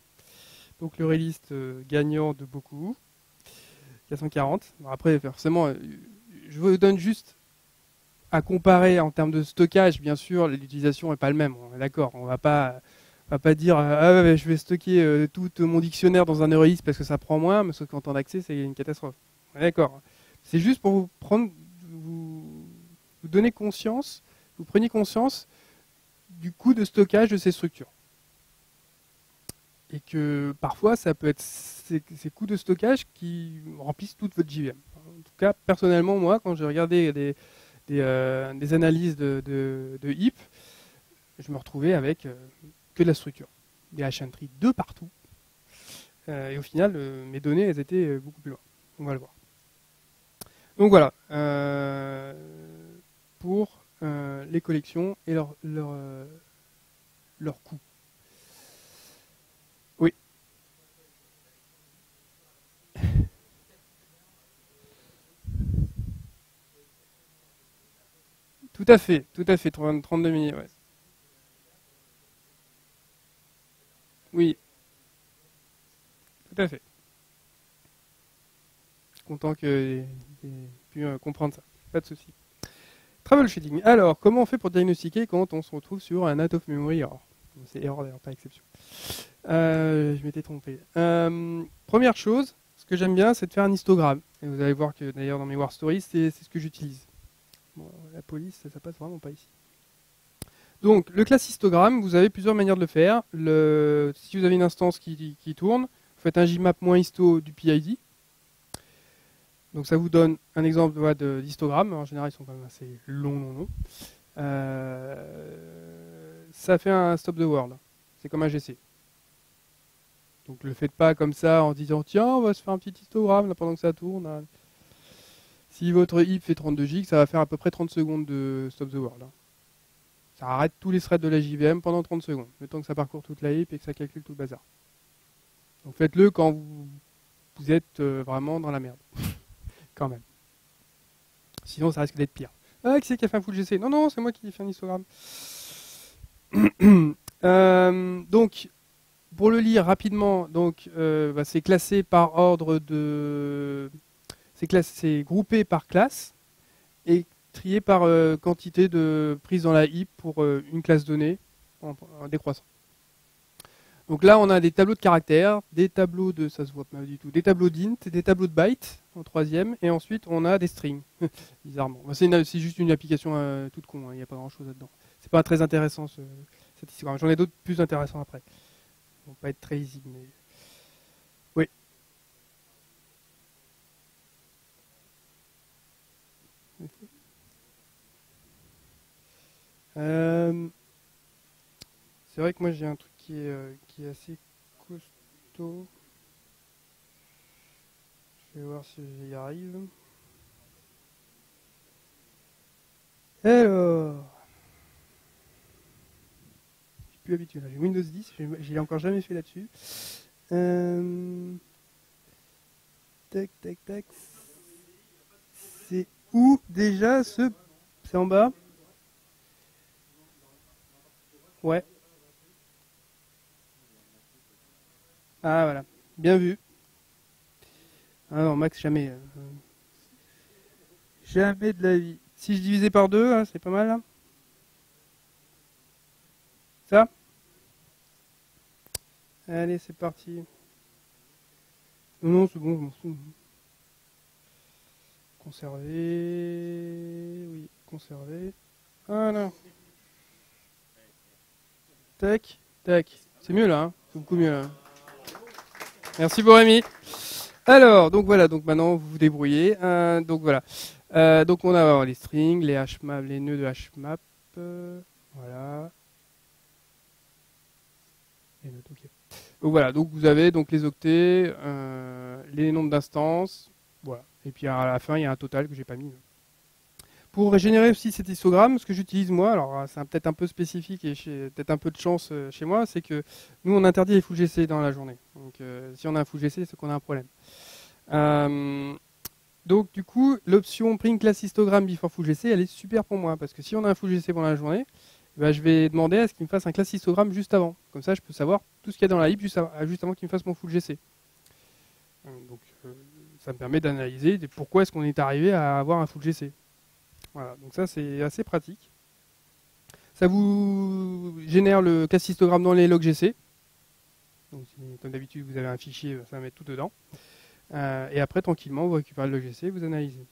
Donc le relist gagnant de beaucoup, 440. Après, forcément, je vous donne juste à comparer en termes de stockage, bien sûr, l'utilisation n'est pas le même. On est d'accord. On va pas dire ah ouais, je vais stocker tout mon dictionnaire dans un Neureis parce que ça prend moins, mais sauf qu'en temps d'accès, c'est une catastrophe. On est d'accord. C'est juste pour vous donner conscience, vous preniez conscience du coût de stockage de ces structures. Et que parfois, ça peut être ces coûts de stockage qui remplissent toute votre JVM. En tout cas, personnellement, moi, quand j'ai regardé des analyses de HIP, je me retrouvais avec que de la structure. Des HN-tree de partout. Et au final, mes données, elles étaient beaucoup plus loin. On va le voir. Donc voilà, pour les collections et leur coût. Oui. Tout à fait, 32 milliers, ouais. Oui, tout à fait. Content que vous ayez pu comprendre ça, pas de souci. Troubleshooting. Alors, comment on fait pour diagnostiquer quand on se retrouve sur un out of memory error? C'est error d'ailleurs, pas exception. Je m'étais trompé. Première chose, ce que j'aime bien, c'est de faire un histogramme. Et vous allez voir que d'ailleurs dans mes War Stories, c'est ce que j'utilise. Bon, la police, ça passe vraiment pas ici. Donc, le class histogramme, vous avez plusieurs manières de le faire. Si vous avez une instance qui tourne, vous faites un jmap-histo du PID. Donc ça vous donne un exemple d'histogramme. En général, ils sont quand même assez longs. Ça fait un stop the world. C'est comme un GC. Donc ne le faites pas comme ça en disant tiens, on va se faire un petit histogramme là, pendant que ça tourne. Si votre heap fait 32 gigs, ça va faire à peu près 30 secondes de stop the world. Ça arrête tous les threads de la JVM pendant 30 secondes, le temps que ça parcourt toute la heap et que ça calcule tout le bazar. Donc faites-le quand vous êtes vraiment dans la merde. Quand même. Sinon, ça risque d'être pire. Ah, qui c'est qui a fait un full GC? Non, c'est moi qui ai fait un histogramme. Donc, pour le lire rapidement, c'est classé par ordre de... C'est groupé par classe et trié par quantité de prise dans la heap pour une classe donnée en décroissant. Donc là, on a des tableaux de caractères, des tableaux de, ça se voit pas du tout, des tableaux d'int, des tableaux de bytes en troisième, et ensuite on a des strings, bizarrement. C'est juste une application toute con, il n'y a pas grand chose là-dedans. C'est pas très intéressant cette histoire. J'en ai d'autres plus intéressants après. Ils vont pas être très lisibles, mais... Oui. C'est vrai que moi j'ai un truc qui est assez costaud. Je vais voir si j'y arrive. Alors, je suis plus habitué là. J'ai Windows 10, je l'ai encore jamais fait là-dessus. Tac. C'est où déjà ce... C'est en bas? Ouais. Ah voilà, bien vu. Ah non, Max, jamais. Jamais de la vie. Si je divisais par 2, hein, c'est pas mal. Hein, ça? Allez, c'est parti. Non, c'est bon, je m'en fous. Conserver. Oui, conserver. Voilà. Tac. C'est mieux là, hein, c'est beaucoup mieux là. Merci Borémy. Alors, donc voilà, donc maintenant vous vous débrouillez. Donc voilà. Donc on a les strings, les hmap, les nœuds de hmap. Voilà. Les nœuds, ok. Donc voilà, donc vous avez donc les octets, les nombres d'instances, voilà. Et puis à la fin il y a un total que j'ai pas mis. Pour générer aussi cet histogramme, ce que j'utilise moi, alors c'est peut-être un peu spécifique et peut-être un peu de chance chez moi, c'est que nous on interdit les full GC dans la journée. Donc si on a un full GC, c'est qu'on a un problème. Donc du coup, l'option print class histogram before full GC, elle est super pour moi, parce que si on a un full GC pendant la journée, je vais demander à ce qu'il me fasse un class histogramme juste avant. Comme ça, je peux savoir tout ce qu'il y a dans la heap juste avant qu'il me fasse mon full GC. Donc ça me permet d'analyser pourquoi est-ce qu'on est arrivé à avoir un full GC. Voilà, donc ça c'est assez pratique. Ça vous génère le classe histogramme dans les logs GC. Donc, comme d'habitude, vous avez un fichier, ça va mettre tout dedans. Et après, tranquillement, vous récupérez le log GC, vous analysez.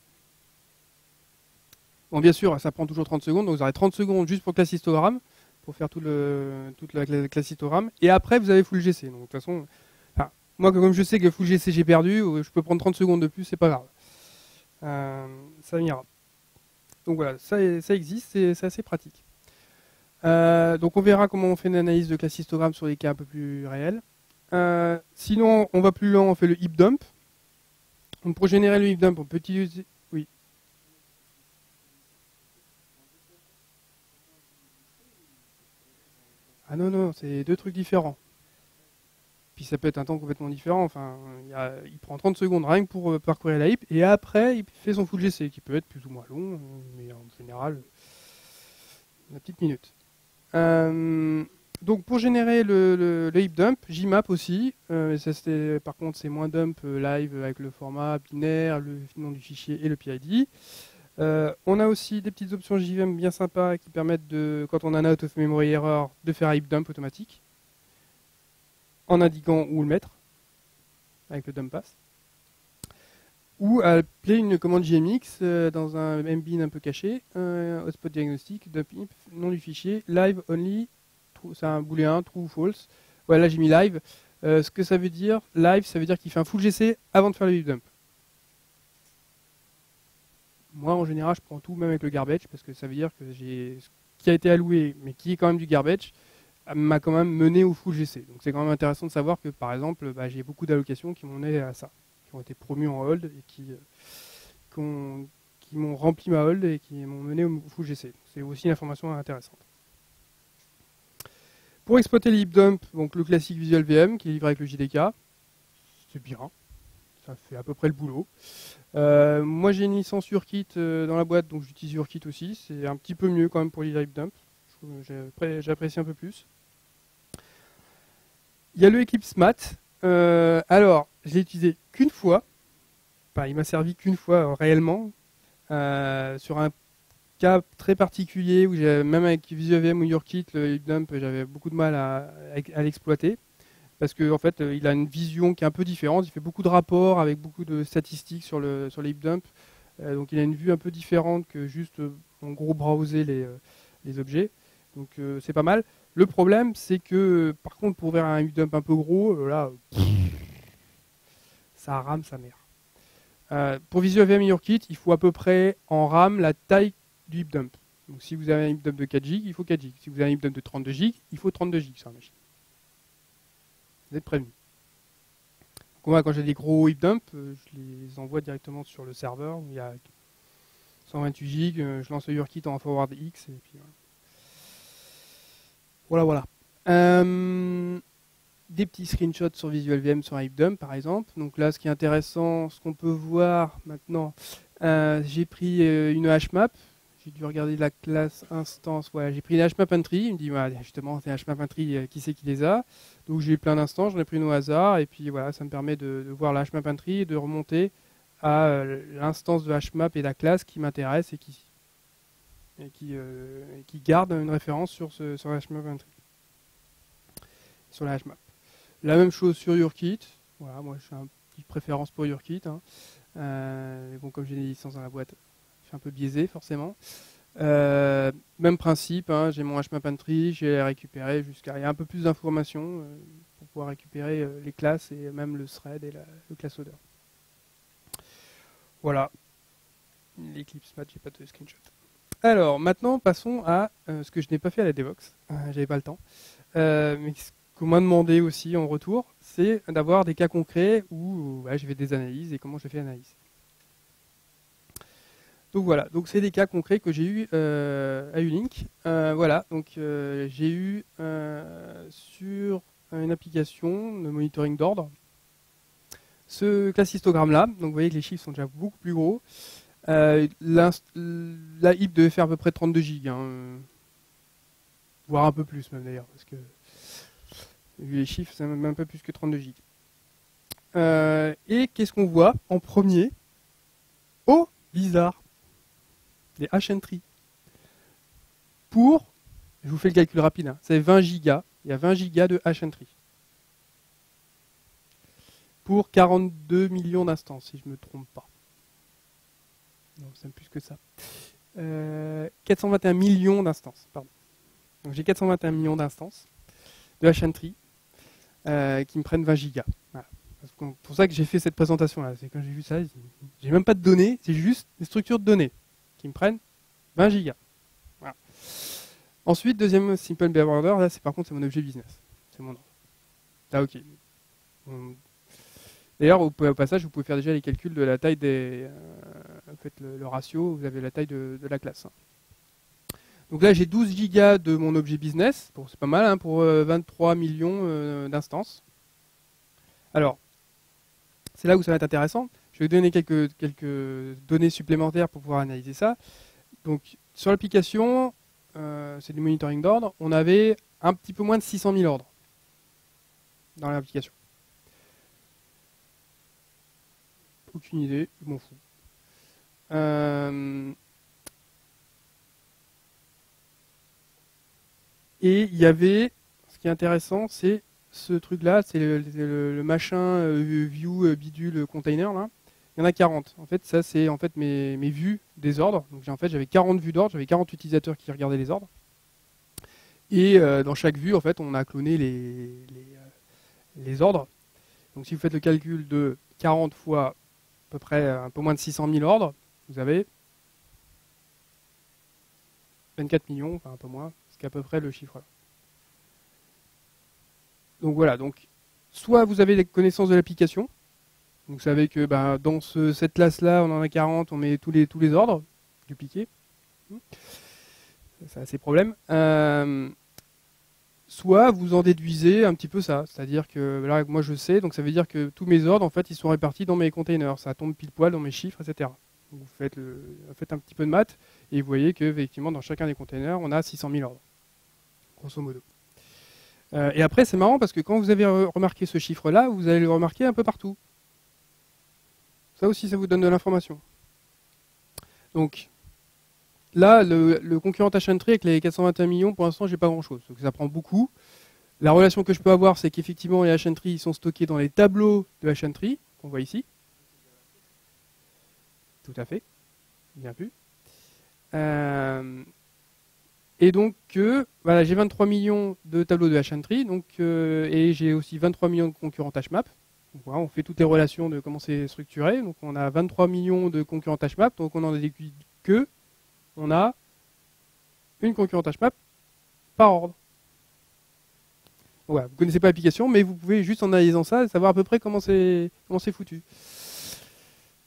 Bon, bien sûr, ça prend toujours 30 secondes, donc vous aurez 30 secondes juste pour classe histogramme, pour faire toute la classe histogramme. Et après, vous avez full GC. Donc, de toute façon, moi, comme je sais que full GC j'ai perdu, je peux prendre 30 secondes de plus, c'est pas grave. Ça ira. Donc voilà, ça existe, c'est assez pratique. Donc on verra comment on fait une analyse de classe histogramme sur des cas un peu plus réels. Sinon, on va plus loin, on fait le heap dump. Donc pour générer le heap dump, on peut utiliser... Oui. Ah non, c'est deux trucs différents. Puis ça peut être un temps complètement différent. Enfin, il prend 30 secondes rien que pour parcourir la heap, et après il fait son full GC, qui peut être plus ou moins long, mais en général, une petite minute. Donc pour générer le heap dump, JMap aussi. Par contre, c'est moins dump live avec le format binaire, le nom du fichier et le PID. On a aussi des petites options JVM bien sympas qui permettent quand on a un out of memory error, de faire un heap dump automatique en indiquant où le mettre avec le dump pass. Ou à appeler une commande JMX dans un mbin un peu caché, hotspot diagnostic, dump imp, nom du fichier, live only, c'est un booléen, true ou false. Voilà, là j'ai mis live. Ce que ça veut dire, live, ça veut dire qu'il fait un full GC avant de faire le heap dump. Moi, en général, je prends tout, même avec le garbage, parce que ça veut dire que ce qui a été alloué, mais qui est quand même du garbage, m'a quand même mené au full GC. Donc c'est quand même intéressant de savoir que, par exemple, j'ai beaucoup d'allocations qui m'ont mené à ça, qui ont été promues en hold et qui m'ont rempli ma hold et qui m'ont mené au full GC. C'est aussi une information intéressante. Pour exploiter le heap dump, donc le classique Visual VM qui est livré avec le JDK, c'est bien, ça fait à peu près le boulot. Moi j'ai une licence URKit dans la boîte, donc j'utilise URKit aussi. C'est un petit peu mieux quand même pour les heap dump. J'apprécie un peu plus. Il y a le Eclipse Mat. Alors, je l'ai utilisé qu'une fois. Enfin, il m'a servi qu'une fois réellement. Sur un cas très particulier où même avec VisualVM ou URKit, le heap dump, j'avais beaucoup de mal à l'exploiter. Parce qu'en fait, il a une vision qui est un peu différente. Il fait beaucoup de rapports avec beaucoup de statistiques sur les heap dump. Donc il a une vue un peu différente que juste, en gros, browser les objets. Donc c'est pas mal. Le problème, c'est que, par contre, pour ouvrir un heap dump un peu gros, là, ça rame sa mère. Pour VisualVM et URKit, il faut à peu près en RAM la taille du heap dump. Donc si vous avez un heap dump de 4 Go, il faut 4 Go. Si vous avez un heap dump de 32 Go, il faut 32 Go sur la machine. Vous êtes prévenus. Moi, quand j'ai des gros heap dump, je les envoie directement sur le serveur où il y a 128 Go. Je lance le URKit en forward X et puis voilà. Des petits screenshots sur VisualVM sur un heap dump par exemple. Donc là, ce qui est intéressant, ce qu'on peut voir maintenant, j'ai pris une hmap. J'ai dû regarder la classe instance. Voilà, j'ai pris une hmap entry. Il me dit, voilà, justement, c'est hmap entry, qui c'est qui les a. Donc j'ai plein d'instances, j'en ai pris une au hasard. Et puis voilà, ça me permet de voir la hmap entry et de remonter à l'instance de hmap et la classe qui m'intéresse et qui garde une référence sur la hmap entry. Sur la hmap. La même chose sur URKit. Voilà, moi j'ai une petite préférence pour URKit. Mais bon, comme j'ai des licences dans la boîte, je suis un peu biaisé forcément. Même principe, j'ai mon hmap entry, j'ai récupéré il y a un peu plus d'informations pour pouvoir récupérer les classes et même le thread et le class order. Voilà. L'Eclipse Mat, j'ai pas de screenshot. Alors, maintenant, passons à ce que je n'ai pas fait à la Devox. J'avais pas le temps. Mais ce qu'on m'a demandé aussi en retour, c'est d'avoir des cas concrets où je fais des analyses et comment je fais l'analyse. Donc voilà, donc c'est des cas concrets que j'ai eu à Ulink. Voilà, donc j'ai eu sur une application de monitoring d'ordre ce class histogramme là. Donc vous voyez que les chiffres sont déjà beaucoup plus gros. La heap devait faire à peu près 32 Go, voire un peu plus même d'ailleurs, parce que vu les chiffres, c'est même un peu plus que 32 Go. Et qu'est-ce qu'on voit en premier? Oh, bizarre. des H-entry. Pour, je vous fais le calcul rapide, hein, c'est 20 gigas. Il y a 20 gigas de H-entry. Pour 42 millions d'instances, si je ne me trompe pas. Non, c'est plus que ça. 421 millions d'instances, pardon. Donc j'ai 421 millions d'instances de H-entry qui me prennent 20 gigas. Voilà. C'est pour ça que j'ai fait cette présentation-là. C'est quand j'ai vu ça, j'ai même pas de données, c'est juste des structures de données qui me prennent 20 gigas. Voilà. Ensuite, deuxième simple behavior order, là c'est par contre c'est mon objet business. C'est mon ordre. Là ok. D'ailleurs, au passage, vous pouvez faire déjà les calculs de la taille des... faites le ratio, vous avez la taille de la classe. Donc là, j'ai 12 gigas de mon objet business. Bon, c'est pas mal hein, pour 23 millions d'instances. Alors, c'est là où ça va être intéressant. Je vais vous donner quelques données supplémentaires pour pouvoir analyser ça. Donc, sur l'application, c'est du monitoring d'ordre, on avait un petit peu moins de 600 000 ordres dans l'application. Aucune idée, je m'en fous. Et il y avait, ce qui est intéressant, c'est ce truc-là, c'est le machin view bidule container là. Il y en a 40. En fait, ça c'est en fait mes vues des ordres. Donc j'avais 40 vues d'ordre, j'avais 40 utilisateurs qui regardaient les ordres. Et dans chaque vue, en fait, on a cloné les ordres. Donc si vous faites le calcul de 40 fois à peu près un peu moins de 600 000 ordres, vous avez 24 millions, enfin un peu moins, ce qui est à peu près le chiffre là. Donc voilà, donc soit vous avez des connaissances de l'application, vous savez que dans cette classe-là, on en a 40, on met tous les ordres dupliqués. Ça a ses problèmes. Soit vous en déduisez un petit peu ça, c'est-à-dire que là, moi je sais, donc ça veut dire que tous mes ordres, en fait, ils sont répartis dans mes containers, ça tombe pile poil dans mes chiffres, etc. Donc vous faites un petit peu de maths, et vous voyez que effectivement dans chacun des containers, on a 600 000 ordres, grosso modo. Et après, c'est marrant parce que quand vous avez remarqué ce chiffre-là, vous allez le remarquer un peu partout. Ça aussi, ça vous donne de l'information. Donc, là, le concurrent H-entry avec les 421 millions, pour l'instant, j'ai pas grand-chose. Donc, ça prend beaucoup. La relation que je peux avoir, c'est qu'effectivement, les H-entry sont stockés dans les tableaux de H-entry, qu'on voit ici. Tout à fait. Bien vu. Et donc, voilà, j'ai 23 millions de tableaux de H-entry, et j'ai aussi 23 millions de concurrents HMAP. Donc, voilà, on fait toutes les relations de comment c'est structuré. Donc, on a 23 millions de concurrents HMAP, donc on en déduit que on a une concurrente HMAP par ordre. Donc, voilà, vous ne connaissez pas l'application, mais vous pouvez juste en analysant ça savoir à peu près comment c'est foutu.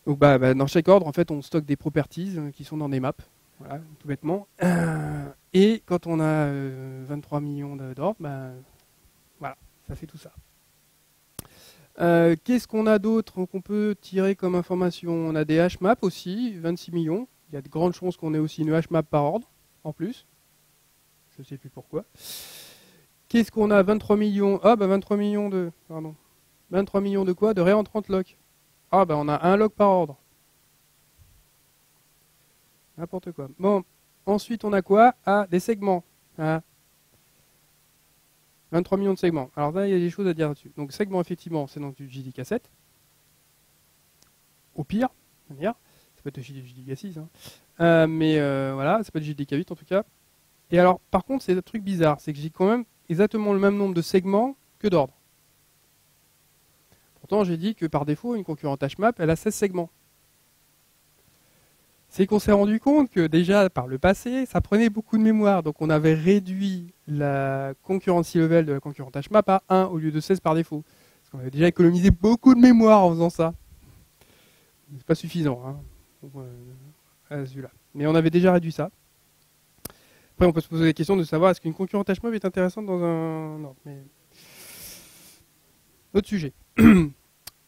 Donc, dans chaque ordre, en fait, on stocke des properties qui sont dans des maps. Voilà, tout bêtement. Et quand on a 23 millions d'ordres, voilà, ça fait tout ça. Qu'est-ce qu'on a d'autre qu'on peut tirer comme information? On a des HMAP aussi, 26 millions. Il y a de grandes chances qu'on ait aussi une HMAP par ordre, en plus. Je ne sais plus pourquoi. Qu'est-ce qu'on a? 23 millions. 23 millions de... Pardon. 23 millions de quoi? De réentrantes lock. On a un lock par ordre. N'importe quoi. Bon, ensuite on a quoi? Des segments. 23 millions de segments. Alors là, il y a des choses à dire là-dessus. Donc segment, effectivement, c'est donc du JDK7. Au pire, c'est-à-dire, ça peut être JDK6. Mais voilà, ça peut être JDK8 en tout cas. Et alors, par contre, c'est un truc bizarre. C'est que j'ai quand même exactement le même nombre de segments que d'ordres. Pourtant, j'ai dit que par défaut, une concurrente HMAP, elle a 16 segments. C'est qu'on s'est rendu compte que déjà par le passé, ça prenait beaucoup de mémoire. Donc on avait réduit la concurrency level de la concurrente HMAP à 1 au lieu de 16 par défaut. Parce qu'on avait déjà économisé beaucoup de mémoire en faisant ça. C'est pas suffisant, à celui-là. Mais on avait déjà réduit ça. Après, on peut se poser la question de savoir est-ce qu'une concurrente HMAP est intéressante dans un... Non, mais... Autre sujet.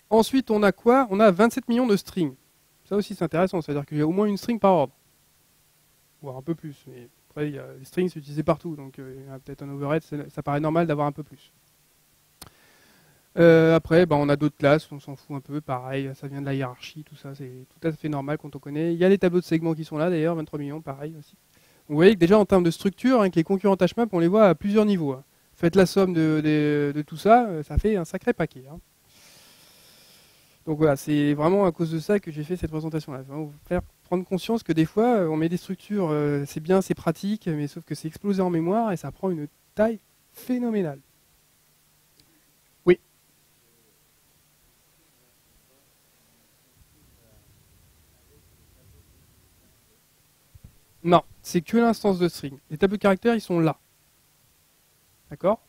Ensuite, on a quoi? On a 27 millions de strings. Ça aussi c'est intéressant, c'est-à-dire qu'il y a au moins une string par ordre. Voire un peu plus, mais après les strings sont utilisés partout, donc il y a peut-être un overhead, ça paraît normal d'avoir un peu plus. Après, on a d'autres classes, on s'en fout un peu, pareil, ça vient de la hiérarchie, tout ça, c'est tout à fait normal quand on connaît. Il y a les tableaux de segments qui sont là d'ailleurs, 23 millions, pareil aussi. Vous voyez que déjà en termes de structure, avec les concurrents HMAP, on les voit à plusieurs niveaux. Hein. Faites la somme de tout ça, ça fait un sacré paquet. Hein. Donc voilà, c'est vraiment à cause de ça que j'ai fait cette présentation-là. Vous faire prendre conscience que des fois, on met des structures, c'est bien, c'est pratique, mais sauf que c'est explosé en mémoire et ça prend une taille phénoménale. Oui. Non, c'est que l'instance de string. Les tableaux de caractères, ils sont là. D'accord?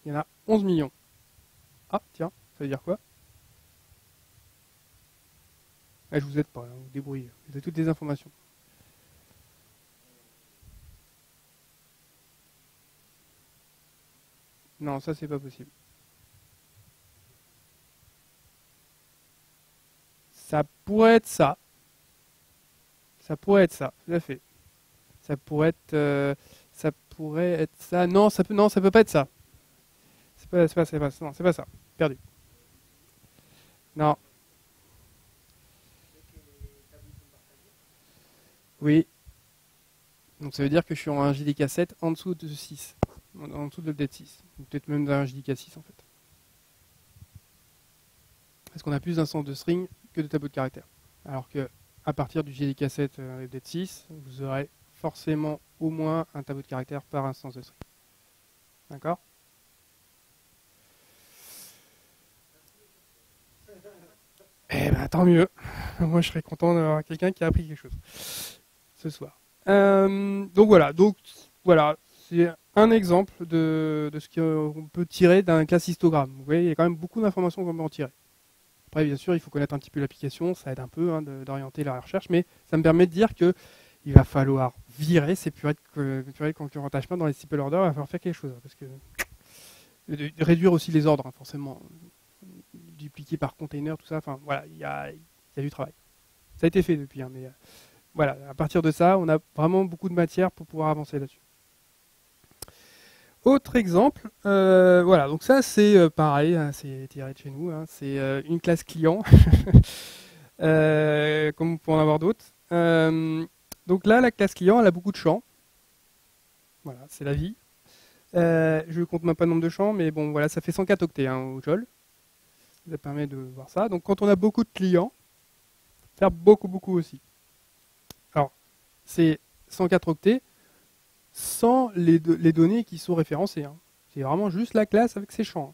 Il y en a 11 millions. Ah, tiens, ça veut dire quoi? Je vous aide pas, hein, vous débrouillez. Vous avez toutes les informations. Non, ça c'est pas possible. Ça pourrait être ça. Ça pourrait être ça, tout à fait. Ça pourrait être ça. Non, ça peut pas être ça. Non, c'est pas ça. Perdu. Non. Oui. Donc ça veut dire que je suis en un JDK 7 en dessous de 6. En dessous de l'update 6. Peut-être même d'un JDK 6 en fait. Parce qu'on a plus d'instances de string que de tableaux de caractères. Alors que à partir du JDK 7 update 6, vous aurez forcément au moins un tableau de caractères par instance de string. D'accord? Eh ben tant mieux. Moi je serais content d'avoir quelqu'un qui a appris quelque chose ce soir. Donc voilà, c'est un exemple de ce qu'on peut tirer d'un classe histogramme. Vous voyez, il y a quand même beaucoup d'informations qu'on peut en tirer. Après, bien sûr, il faut connaître un petit peu l'application, ça aide un peu hein, d'orienter la recherche, mais ça me permet de dire que il va falloir virer ces purées de concurrent HMAP dans les simple orders, il va falloir faire quelque chose, parce que de réduire aussi les ordres, hein, forcément, dupliquer par container, tout ça, enfin voilà, il y a du travail. Ça a été fait depuis, hein, mais voilà, à partir de ça, on a vraiment beaucoup de matière pour pouvoir avancer là-dessus. Autre exemple, voilà, donc ça c'est pareil, hein, c'est tiré de chez nous, hein, c'est une classe client, comme vous pouvez en avoir d'autres. Donc là, la classe client, elle a beaucoup de champs. Voilà, c'est la vie. Je ne compte même pas le nombre de champs, mais bon, voilà, ça fait 104 octets hein, au JOL. Ça permet de voir ça. Donc quand on a beaucoup de clients, faire beaucoup aussi. Alors, c'est 104 octets sans les données qui sont référencées. Hein. C'est vraiment juste la classe avec ses champs.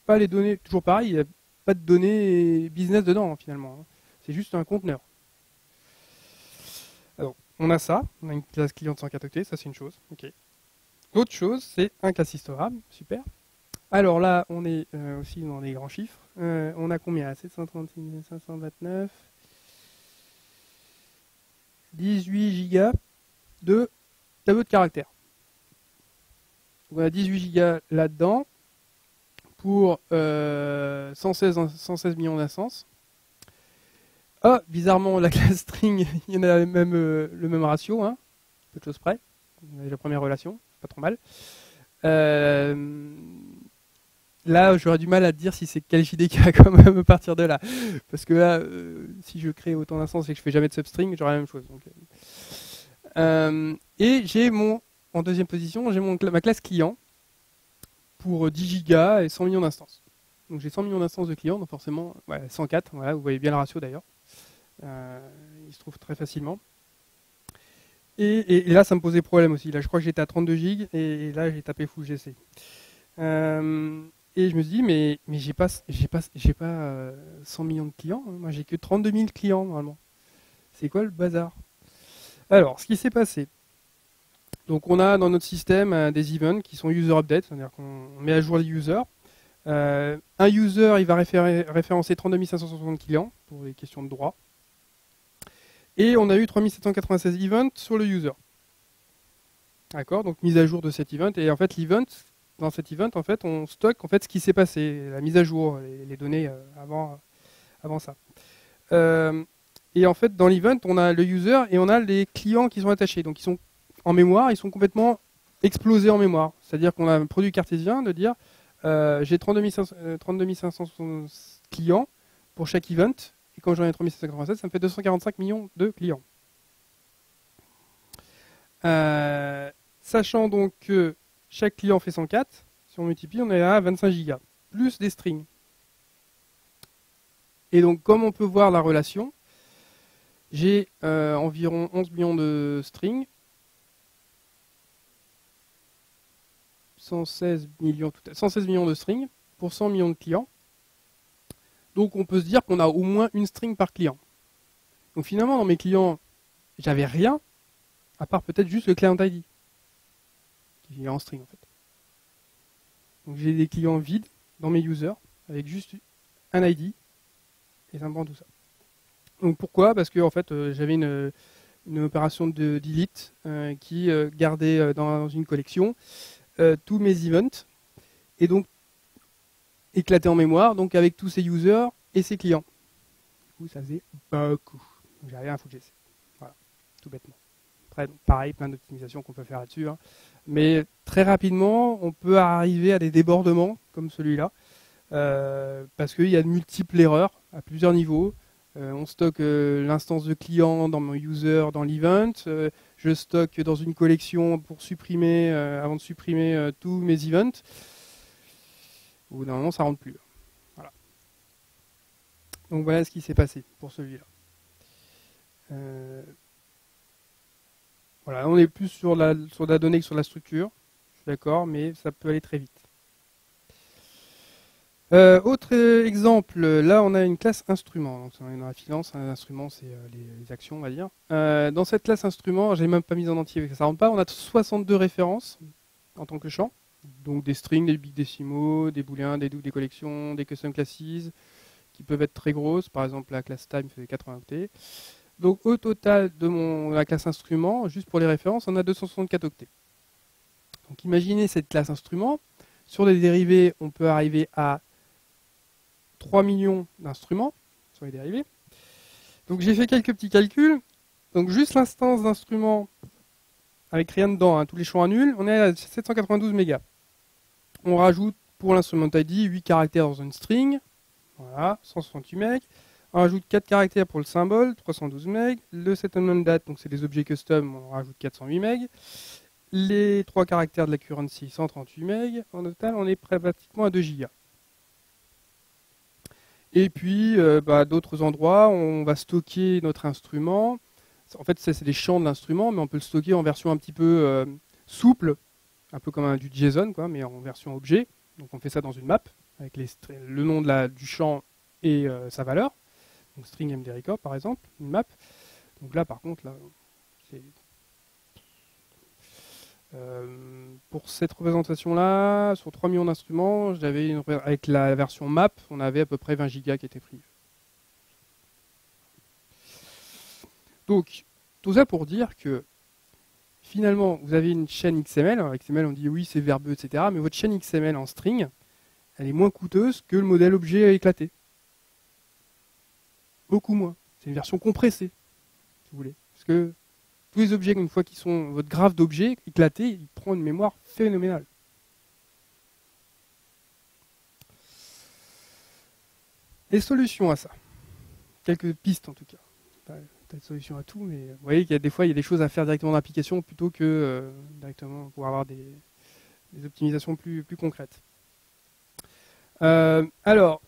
Pas les données, toujours pareil, il n'y a pas de données business dedans hein, finalement. Hein. C'est juste un conteneur. Alors, on a ça, on a une classe client de 104 octets, ça c'est une chose. Okay. L'autre chose, c'est un class histogramme, super. Alors là, on est aussi dans les grands chiffres. On a combien 736 529 18 gigas de tableau de caractères. Donc on a 18 gigas là-dedans pour 116 millions d'instances. Ah, bizarrement, la classe string, il y en a même le même ratio, hein, peu de choses près. On a la première relation, pas trop mal. Là, j'aurais du mal à dire si c'est quel JDK quand même à partir de là. Parce que là, si je crée autant d'instances et que je fais jamais de substring, j'aurai la même chose. Donc, et j'ai en deuxième position, j'ai ma classe client pour 10 gigas et 100 millions d'instances. Donc j'ai 100 millions d'instances de clients, donc forcément, ouais, 104, voilà, vous voyez bien le ratio d'ailleurs. Il se trouve très facilement. Et là, ça me posait problème aussi. Là, je crois que j'étais à 32 gigs et là, j'ai tapé full GC. Et je me suis dit, mais j'ai pas 100 millions de clients. Hein. Moi, j'ai que 32 000 clients normalement. C'est quoi le bazar? Alors, ce qui s'est passé. Donc, on a dans notre système des events qui sont user update, c'est-à-dire qu'on met à jour les users. Un user, il va référencer 32 560 clients pour les questions de droit. Et on a eu 3796 events sur le user. D'accord, donc mise à jour de cet event. Et en fait, dans cet event, en fait, on stocke en fait ce qui s'est passé, la mise à jour, les données avant ça. Et en fait, dans l'event, on a le user et on a les clients qui sont attachés. Donc, ils sont en mémoire, ils sont complètement explosés en mémoire. C'est-à-dire qu'on a un produit cartésien de dire j'ai 32 500 clients pour chaque event. Et quand j'en ai 3787, ça me fait 245 millions de clients. Sachant donc que chaque client fait 104, si on multiplie, on est à 25 gigas, plus des strings. Et donc, comme on peut voir la relation, j'ai environ 11 millions de strings, 116 millions de strings pour 100 millions de clients. Donc, on peut se dire qu'on a au moins une string par client. Donc, finalement, dans mes clients, j'avais rien, à part peut-être juste le client ID, qui est en string en fait. Donc, j'ai des clients vides dans mes users, avec juste un ID, et ça me prend tout ça. Donc pourquoi? Parce que en fait, j'avais une opération de delete qui gardait dans une collection tous mes events, et donc éclaté en mémoire, donc avec tous ces users et ces clients. Du coup, ça faisait beaucoup. Donc j'avais un full GC. Voilà, tout bêtement. Après, donc, pareil, plein d'optimisations qu'on peut faire là-dessus. Hein. Mais très rapidement, on peut arriver à des débordements comme celui-là, parce qu'il y a de multiples erreurs à plusieurs niveaux. On stocke l'instance de client dans mon user, dans l'event. Je stocke dans une collection pour supprimer, avant de supprimer tous mes events. Au bout d'un moment, ça ne rentre plus. Voilà. Donc voilà ce qui s'est passé pour celui-là. Voilà, on est plus sur la donnée que sur la structure. Je suis d'accord, mais ça peut aller très vite. Autre exemple, là on a une classe instrument. Donc, on est dans la finance, un instrument c'est les actions on va dire. Dans cette classe instrument, j'ai même pas mis en entier, ça rentre pas, on a 62 références en tant que champ. Donc des strings, des big décimaux, des booléens, des doubles, des collections, des custom classes qui peuvent être très grosses. Par exemple la classe time fait 80 octets. Donc au total de la classe instrument, juste pour les références, on a 264 octets. Donc imaginez cette classe instrument. Sur les dérivés, on peut arriver à 3 millions d'instruments sur les dérivés. Donc j'ai fait quelques petits calculs. Donc juste l'instance d'instrument avec rien dedans, hein, tous les champs à nul, on est à 792 mégas. On rajoute pour l'instrument ID 8 caractères dans une string, voilà, 168 MB. On rajoute 4 caractères pour le symbole, 312 MB. Le settlement date, donc c'est des objets custom, on rajoute 408 MB. Les 3 caractères de la currency, 138 MB. En total, on est pratiquement à 2 Go. Et puis, d'autres endroits, on va stocker notre instrument. En fait, c'est des champs de l'instrument, mais on peut le stocker en version un petit peu souple, un peu comme du JSON, quoi, mais en version objet. Donc on fait ça dans une map, avec le nom du champ et sa valeur. Donc string mdrecord, par exemple, une map. Donc là, par contre, là, c'est... pour cette représentation-là, sur 3 millions d'instruments, avec la version map, on avait à peu près 20 gigas qui étaient pris. Donc, tout ça pour dire que finalement, vous avez une chaîne XML. Alors, XML, on dit oui, c'est verbeux, etc. Mais votre chaîne XML en string, elle est moins coûteuse que le modèle objet éclaté. Beaucoup moins. C'est une version compressée, si vous voulez. Parce que tous les objets, une fois qu'ils sont votre graphe d'objets éclaté, il prend une mémoire phénoménale. Les solutions à ça. Quelques pistes en tout cas. Pas de solution à tout, mais vous voyez qu'il y a des fois il y a des choses à faire directement dans l'application plutôt que directement pour avoir des optimisations plus concrètes. Alors,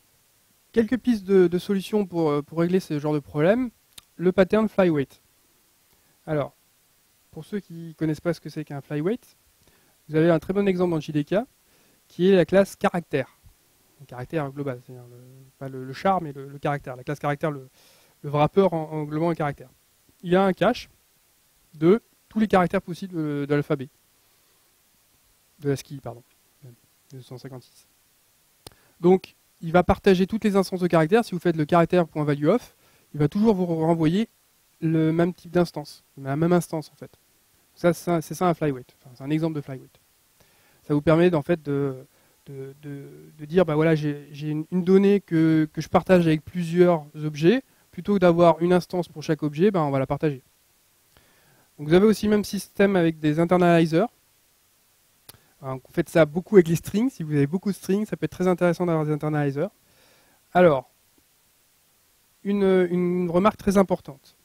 quelques pistes de solutions pour régler ce genre de problème. Le pattern flyweight. Alors, pour ceux qui ne connaissent pas ce que c'est qu'un flyweight, vous avez un très bon exemple dans JDK qui est la classe caractère. Le caractère global, c'est-à-dire pas le char, mais le caractère. La classe caractère, le wrapper englobant un caractère. Il y a un cache de tous les caractères possibles de l'alphabet. De ASCII, pardon. 256. Donc, il va partager toutes les instances de caractères. Si vous faites le caractère.valueOf, il va toujours vous renvoyer le même type d'instance, la même instance en fait. Ça, c'est ça un flyweight. Enfin, c'est un exemple de flyweight. Ça vous permet en fait de dire, bah voilà, j'ai une donnée que je partage avec plusieurs objets. Plutôt que d'avoir une instance pour chaque objet, on va la partager. Donc vous avez aussi le même système avec des internalizers. Alors, vous faites ça beaucoup avec les strings. Si vous avez beaucoup de strings, ça peut être très intéressant d'avoir des internalizers. Alors, une remarque très importante.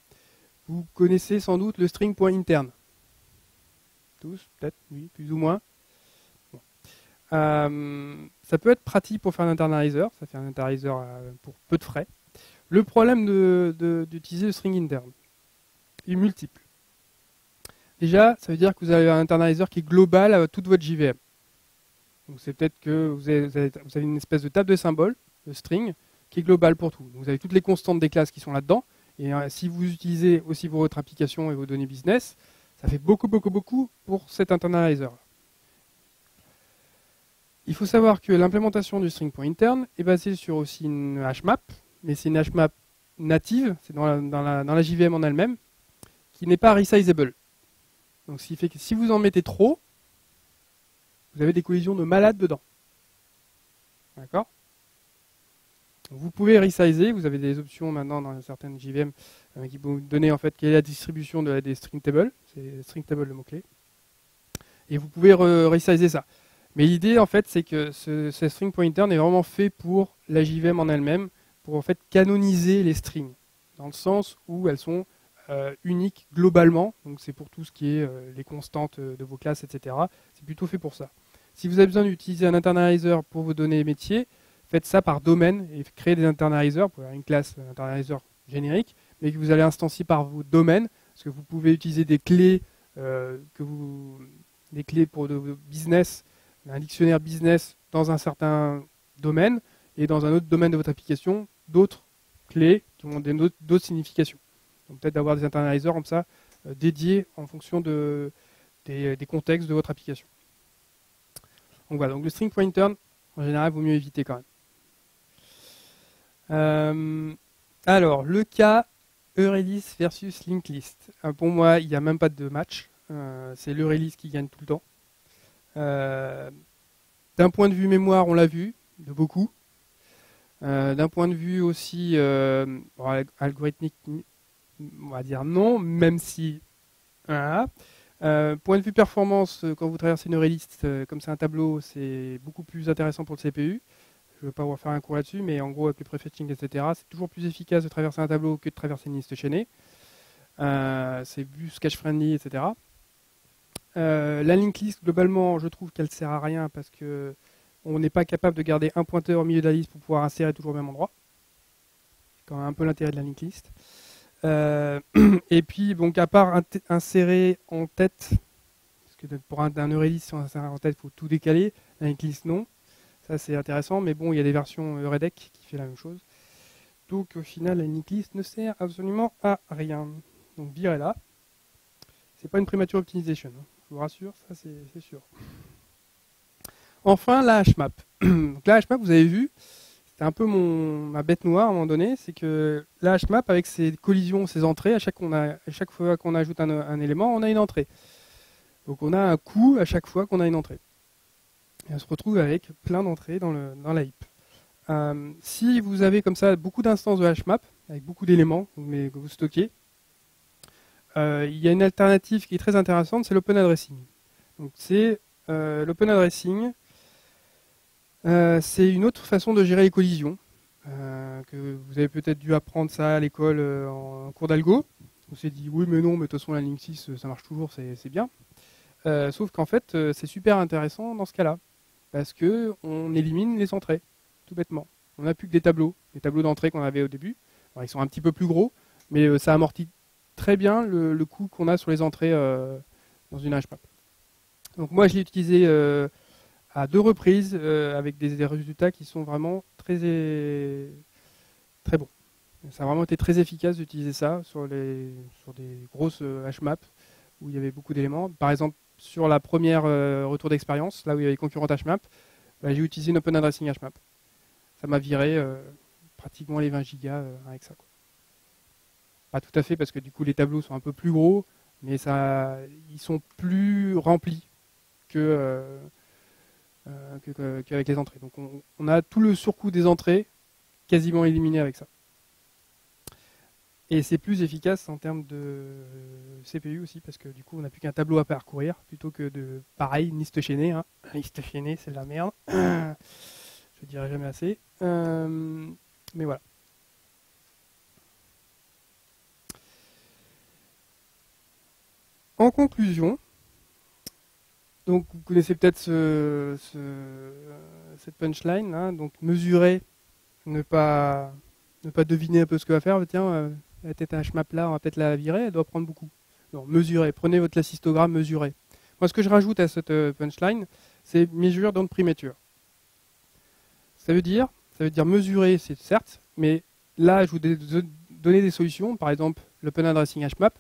Vous connaissez sans doute le string.intern. Tous, peut-être, oui, plus ou moins. Bon. Ça peut être pratique pour faire un internalizer. Ça fait un internalizer pour peu de frais. Le problème d'utiliser le string intern est multiple. Déjà, ça veut dire que vous avez un internalizer qui est global à toute votre JVM. Donc c'est peut-être que vous avez une espèce de table de symboles, de string, qui est global pour tout. Donc vous avez toutes les constantes des classes qui sont là-dedans. Et si vous utilisez aussi votre application et vos données business, ça fait beaucoup pour cet internalizer. Il faut savoir que l'implémentation du string.intern est basée sur aussi une hmap, mais c'est une hmap native, c'est dans la JVM en elle-même, qui n'est pas resizable. Donc ce qui fait que si vous en mettez trop, vous avez des collisions de malades dedans. D'accord ? Vous pouvez resizer, vous avez des options maintenant dans certaines JVM qui vont vous donner en fait quelle est la distribution des string tables, c'est string table le mot-clé. Et vous pouvez resizer ça. Mais l'idée en fait c'est que ce string.intern est vraiment fait pour la JVM en elle-même, pour en fait canoniser les strings, dans le sens où elles sont uniques globalement, donc c'est pour tout ce qui est les constantes de vos classes, etc. C'est plutôt fait pour ça. Si vous avez besoin d'utiliser un internalizer pour vos données métiers, faites ça par domaine et créez des internalisers. Vous pouvez avoir une classe internalizer générique, mais que vous allez instancier par vos domaines, parce que vous pouvez utiliser des clés des clés pour le business, un dictionnaire business dans un certain domaine, et dans un autre domaine de votre application, d'autres clés qui ont d'autres significations. Donc peut-être d'avoir des internalisers comme ça, dédiés en fonction des contextes de votre application. Donc voilà, donc le string.intern, en général, il vaut mieux éviter quand même. Alors, le cas Eurelist versus Linklist. Pour moi, il n'y a même pas de match. C'est l'Eurelist qui gagne tout le temps. D'un point de vue mémoire, on l'a vu, de beaucoup. D'un point de vue aussi algorithmique, on va dire non, même si... Voilà. Point de vue performance, quand vous traversez une Eurelist, comme c'est un tableau, c'est beaucoup plus intéressant pour le CPU. Je ne veux pas vous refaire un cours là-dessus, mais en gros, avec le prefetching, etc., c'est toujours plus efficace de traverser un tableau que de traverser une liste chaînée. C'est plus cache-friendly, etc. La linked list, globalement, je trouve qu'elle ne sert à rien parce que on n'est pas capable de garder un pointeur au milieu de la liste pour pouvoir insérer toujours au même endroit. C'est quand même un peu l'intérêt de la linked list. Et puis, donc, à part insérer en tête, parce que pour un Eurelist, si on insère en tête, il faut tout décaler. La linked list, non. Ça, c'est intéressant, mais bon, il y a des versions Euredec qui fait la même chose. Donc, au final, la linked list ne sert absolument à rien. Donc, virez-la. C'est pas une premature optimization, hein. Je vous rassure, ça c'est sûr. Enfin, la hmap. Donc, la hmap, vous avez vu, c'était un peu ma bête noire à un moment donné, c'est que la hmap, avec ses collisions, ses entrées, à chaque fois qu'on ajoute un élément, on a une entrée. Donc, on a un coût à chaque fois qu'on a une entrée. Et on se retrouve avec plein d'entrées dans la heap. Si vous avez comme ça beaucoup d'instances de hmap, avec beaucoup d'éléments que vous stockez, il y a une alternative qui est très intéressante, c'est l'open addressing. Donc c'est l'open addressing, c'est une autre façon de gérer les collisions. Que vous avez peut-être dû apprendre ça à l'école en cours d'algo. On s'est dit oui mais non, mais de toute façon la Link 6 ça marche toujours, c'est bien. Sauf qu'en fait c'est super intéressant dans ce cas-là, parce que on élimine les entrées, tout bêtement. On n'a plus que des tableaux d'entrée qu'on avait au début. Alors, ils sont un petit peu plus gros, mais ça amortit très bien le coût qu'on a sur les entrées dans une hmap. Donc moi je l'ai utilisé à 2 reprises avec des résultats qui sont vraiment très bons. Ça a vraiment été très efficace d'utiliser ça sur des grosses hmap où il y avait beaucoup d'éléments. Par exemple sur la première retour d'expérience, là où il y avait concurrent hmap, j'ai utilisé une open addressing hmap. Ça m'a viré pratiquement les 20 gigas avec ça, quoi. Pas tout à fait, parce que du coup les tableaux sont un peu plus gros, mais ils sont plus remplis qu'avec les entrées. Donc on a tout le surcoût des entrées quasiment éliminé avec ça. Et c'est plus efficace en termes de CPU aussi, parce que du coup, on n'a plus qu'un tableau à parcourir, plutôt que de, pareil, une liste chaînée. Hein. Une liste chaînée, c'est de la merde. Je dirais jamais assez. Mais voilà. En conclusion, donc vous connaissez peut-être cette punchline, hein, donc mesurer, ne pas deviner un peu ce que va faire. Tiens, la tête à HMAP là, on va peut-être la virer, elle doit prendre beaucoup. Non, mesurez, prenez votre classistogramme, mesurez. Moi, ce que je rajoute à cette punchline, c'est mesure don't premature. Ça veut dire mesurer, c'est certes, mais là, je vous donner des solutions, par exemple l'Open Addressing HMAP.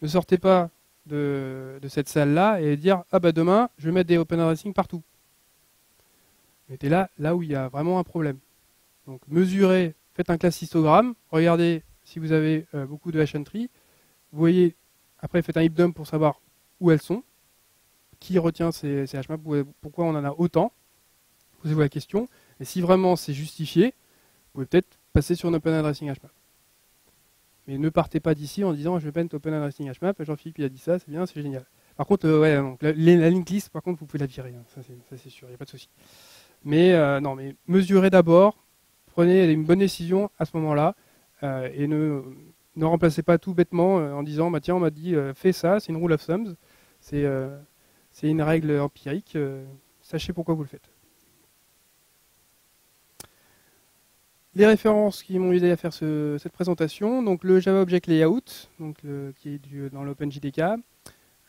Ne sortez pas de cette salle-là et dire ah bah demain, je vais mettre des Open Addressing partout. Mettez là où il y a vraiment un problème. Donc mesurez, faites un classistogramme, regardez si vous avez beaucoup de hash entry, vous voyez, après faites un heap dump pour savoir où elles sont, qui retient ces HMAP, pourquoi on en a autant, posez-vous la question, et si vraiment c'est justifié, vous pouvez peut-être passer sur un Open Addressing HMAP. Mais ne partez pas d'ici en disant je vais mettre Open Addressing HMAP, Jean-Philippe il a dit ça, c'est bien, c'est génial. Par contre, donc, la link list, par contre, vous pouvez la virer, hein, ça c'est sûr, il n'y a pas de souci. Mais non, mais mesurez d'abord, prenez une bonne décision à ce moment-là, et ne remplacez pas tout bêtement en disant bah, tiens, on m'a dit fais ça, c'est une rule of thumbs, c'est une règle empirique, sachez pourquoi vous le faites. Les références qui m'ont aidé à faire cette présentation, donc le Java Object Layout, donc qui est dans l'OpenJDK,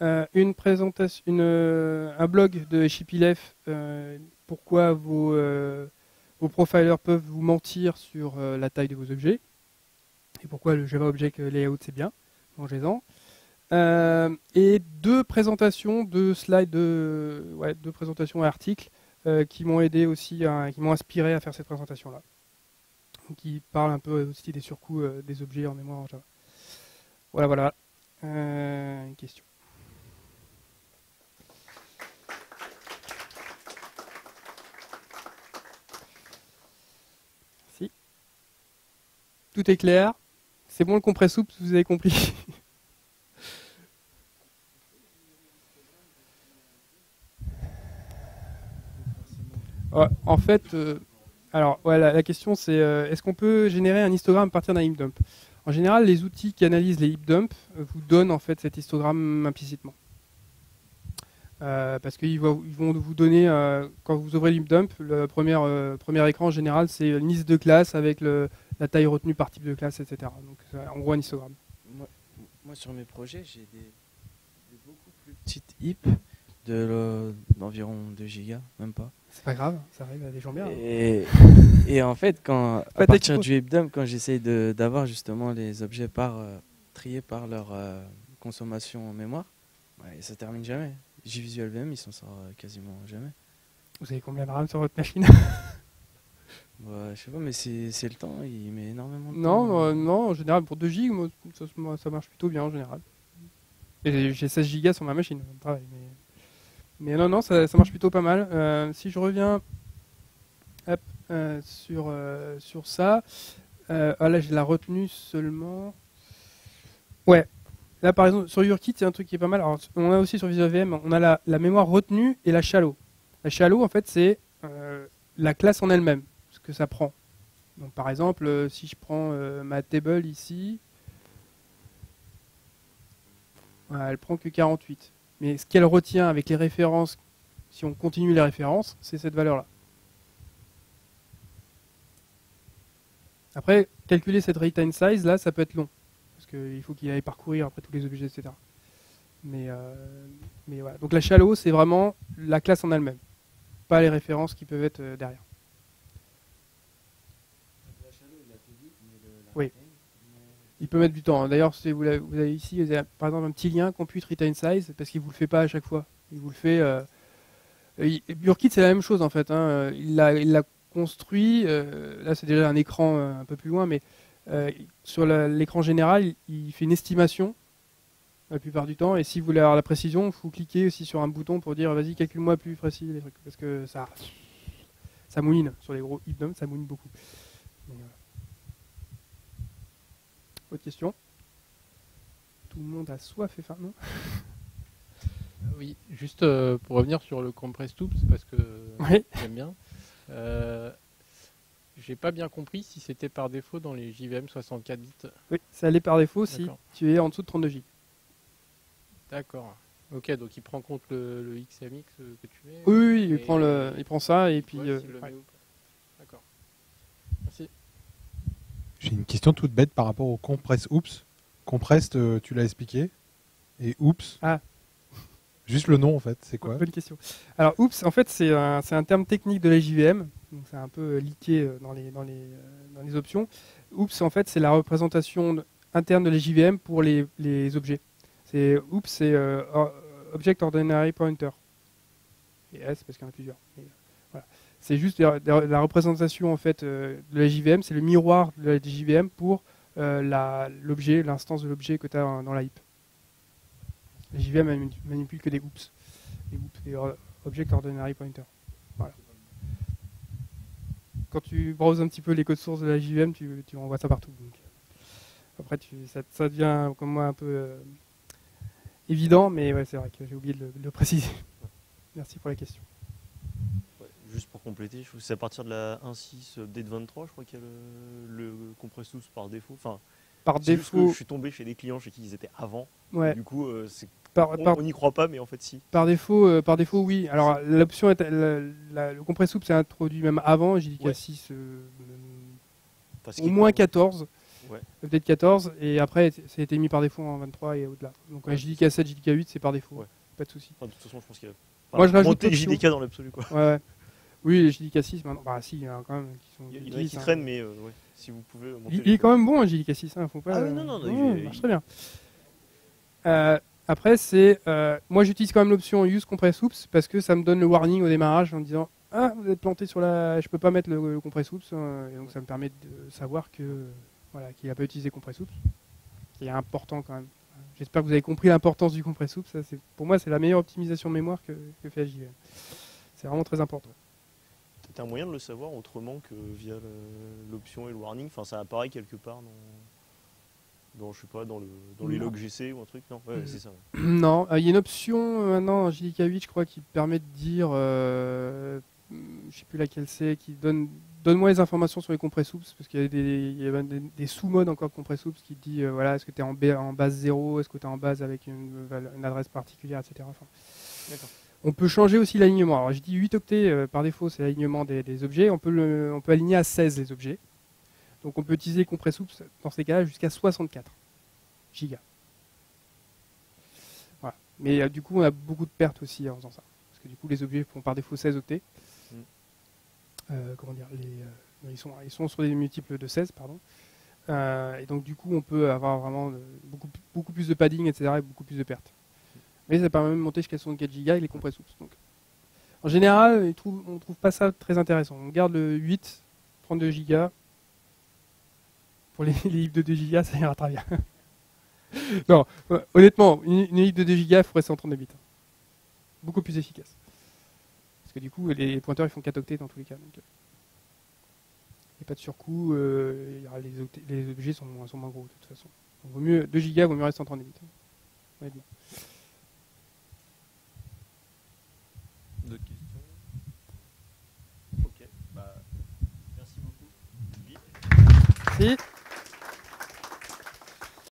un blog de Shipylef, pourquoi vos profilers peuvent vous mentir sur la taille de vos objets, et pourquoi le Java Object Layout c'est bien, mangez-en. Et deux présentations, deux slides, deux présentations et articles qui m'ont aidé aussi, qui m'ont inspiré à faire cette présentation-là. Qui parle un peu aussi des surcoûts des objets en mémoire en Java. Voilà. Une question. Si. Tout est clair. C'est bon le compresse-soupe, vous avez compris. En fait... Alors, voilà, la question c'est est-ce qu'on peut générer un histogramme à partir d'un heap dump? En général, les outils qui analysent les heap dumps vous donnent en fait cet histogramme implicitement. Parce qu'ils vont vous donner, quand vous ouvrez l'heap dump, le premier écran en général c'est une liste de classes avec la taille retenue par type de classe, etc. Donc en gros un histogramme. Moi sur mes projets, j'ai des beaucoup plus petites heaps d'environ 2 gigas, même pas. C'est pas grave, ça arrive à des gens bien. Et en fait, à partir du heap dump, quand j'essaye d'avoir justement les objets triés par leur consommation en mémoire, ça termine jamais. JVisualVM, il s'en sort quasiment jamais. Vous avez combien de RAM sur votre machine? Je sais pas, mais c'est le temps, il met énormément de temps. Non, en général, pour 2 gigs, ça marche plutôt bien en général. Et j'ai 16 gigas sur ma machine, de travail, mais non, ça marche plutôt pas mal. Si je reviens sur ça, là j'ai la retenue seulement. Ouais, là par exemple sur UrKit c'est un truc qui est pas mal. Alors, on a aussi sur VisualVM, on a la mémoire retenue et la shallow. La shallow en fait c'est la classe en elle-même, ce que ça prend. Donc par exemple si je prends ma table ici, elle prend que 48. Mais ce qu'elle retient avec les références, si on continue les références, c'est cette valeur-là. Après, calculer cette retain size, là, ça peut être long. Parce qu'il faut qu'il aille parcourir après tous les objets, etc. Mais voilà. Donc la shallow, c'est vraiment la classe en elle-même. Pas les références qui peuvent être derrière. Oui. Il peut mettre du temps. D'ailleurs, vous avez ici, vous avez, par exemple, un petit lien compute retain size, parce qu'il ne vous le fait pas à chaque fois. Il vous le fait. UrKit, c'est la même chose en fait. Hein. Il l'a construit. Là, c'est déjà un écran un peu plus loin, mais sur l'écran général, il fait une estimation la plupart du temps. Et si vous voulez avoir la précision, il faut cliquer aussi sur un bouton pour dire vas-y, calcule-moi plus précis les trucs, parce que ça mouline sur les gros heap dumps, ça mouline beaucoup. Autre question? Tout le monde a soif et faim, non? Oui, juste pour revenir sur le compressed oops, parce que j'aime bien. J'ai pas bien compris si c'était par défaut dans les JVM 64 bits. Oui, ça allait par défaut si tu es en dessous de 32 Go. D'accord. Ok, donc il prend en compte le XMX que tu mets. Oui, il prend ça et puis. D'accord. Merci. J'ai une question toute bête par rapport au compress oops. Compressed, tu l'as expliqué. Et oops. Ah. Juste le nom en fait, c'est quoi? Bonne question. Alors oops, en fait, c'est un terme technique de la JVM. Donc c'est un peu leaké dans les options. Oops, en fait, c'est la représentation interne de la JVM pour les objets. Oops, c'est Object Ordinary Pointer. Et S parce qu'il y en a plusieurs. Mais, voilà. C'est juste la représentation en fait de la JVM, c'est le miroir de la JVM pour l'objet, l'instance de l'objet que tu as dans la heap. La JVM manipule que des oops. Des Object Ordinary Pointer. Voilà. Quand tu browses un petit peu les codes sources de la JVM, tu renvoies ça partout. Donc, après, ça devient comme moi un peu évident, mais ouais, c'est vrai que j'ai oublié de le préciser. Merci pour la question. Ouais, juste pour compléter, je trouve que c'est à partir de la 1.6 update 23, je crois qu'il y a le compressed oops par défaut. Enfin, par défaut, je suis tombé chez des clients chez qui ils étaient avant. Ouais. Du coup, on n'y croit pas, mais en fait si. Par défaut, oui. Alors l'option le compressed oops est introduit même avant JDK6, au moins 14. Ouais. Peut-être 14, et après ça a été mis par défaut en 23 et au-delà. Donc JDK7, JDK8 c'est par défaut, pas de souci. Enfin, de toute façon, je pense qu'il y a moi je rajoute les JDK dans l'absolu quoi. Ouais. Oui, les JDK6 maintenant, bah si, il y en a quand même qui sont. Il y en a qui traînent, mais si vous pouvez. Il est quand même bon JDK6, faut pas. Ah oui, non, il marche très bien. Après c'est, moi j'utilise quand même l'option use compress oops parce que ça me donne le warning au démarrage en me disant vous êtes planté sur je peux pas mettre le compress oops, et donc ça me permet de savoir que qu'il n'a pas utilisé compress oops, qui est important quand même. J'espère que vous avez compris l'importance du compress oops. Pour moi, c'est la meilleure optimisation de mémoire que fait JVM. C'est vraiment très important. T'as un moyen de le savoir autrement que via l'option et le warning. Enfin, ça apparaît quelque part dans je sais pas, dans les logs GC ou un truc. Non, c'est ça. Ouais. Non, il y a une option maintenant en JDK8, je crois, qui permet de dire, je sais plus laquelle c'est, qui donne-moi les informations sur les compress oops, parce qu'il y a des sous-modes encore de compress oops qui dit est-ce que tu es en base 0, est-ce que tu es en base avec une adresse particulière, etc. Enfin, d'accord. On peut changer aussi l'alignement. Alors je dis 8 octets par défaut, c'est l'alignement des objets. On peut aligner à 16 les objets. Donc on peut utiliser compress oops dans ces cas-là jusqu'à 64 gigas. Voilà. Mais du coup on a beaucoup de pertes aussi en faisant ça. Parce que du coup les objets font par défaut 16 octets. Ils sont sur des multiples de 16, pardon. Et donc du coup on peut avoir vraiment beaucoup plus de padding, etc. et beaucoup plus de pertes. Mais ça permet même de monter jusqu'à 64 Go avec les compress oops. Donc, en général, on ne trouve pas ça très intéressant. On garde le 8, 32 Go. Pour les heaps de 2 Go, ça ira très bien. Non, honnêtement, une heap de 2 Go, il faut rester en 32 bits. Beaucoup plus efficace. Parce que du coup, les pointeurs ils font 4 octets dans tous les cas. Donc, il n'y a pas de surcoût. Les objets sont moins gros de toute façon. Donc, 2 Go, vaut mieux rester en 32 bits. Honnêtement. D'autres questions? Ok, merci beaucoup. Merci.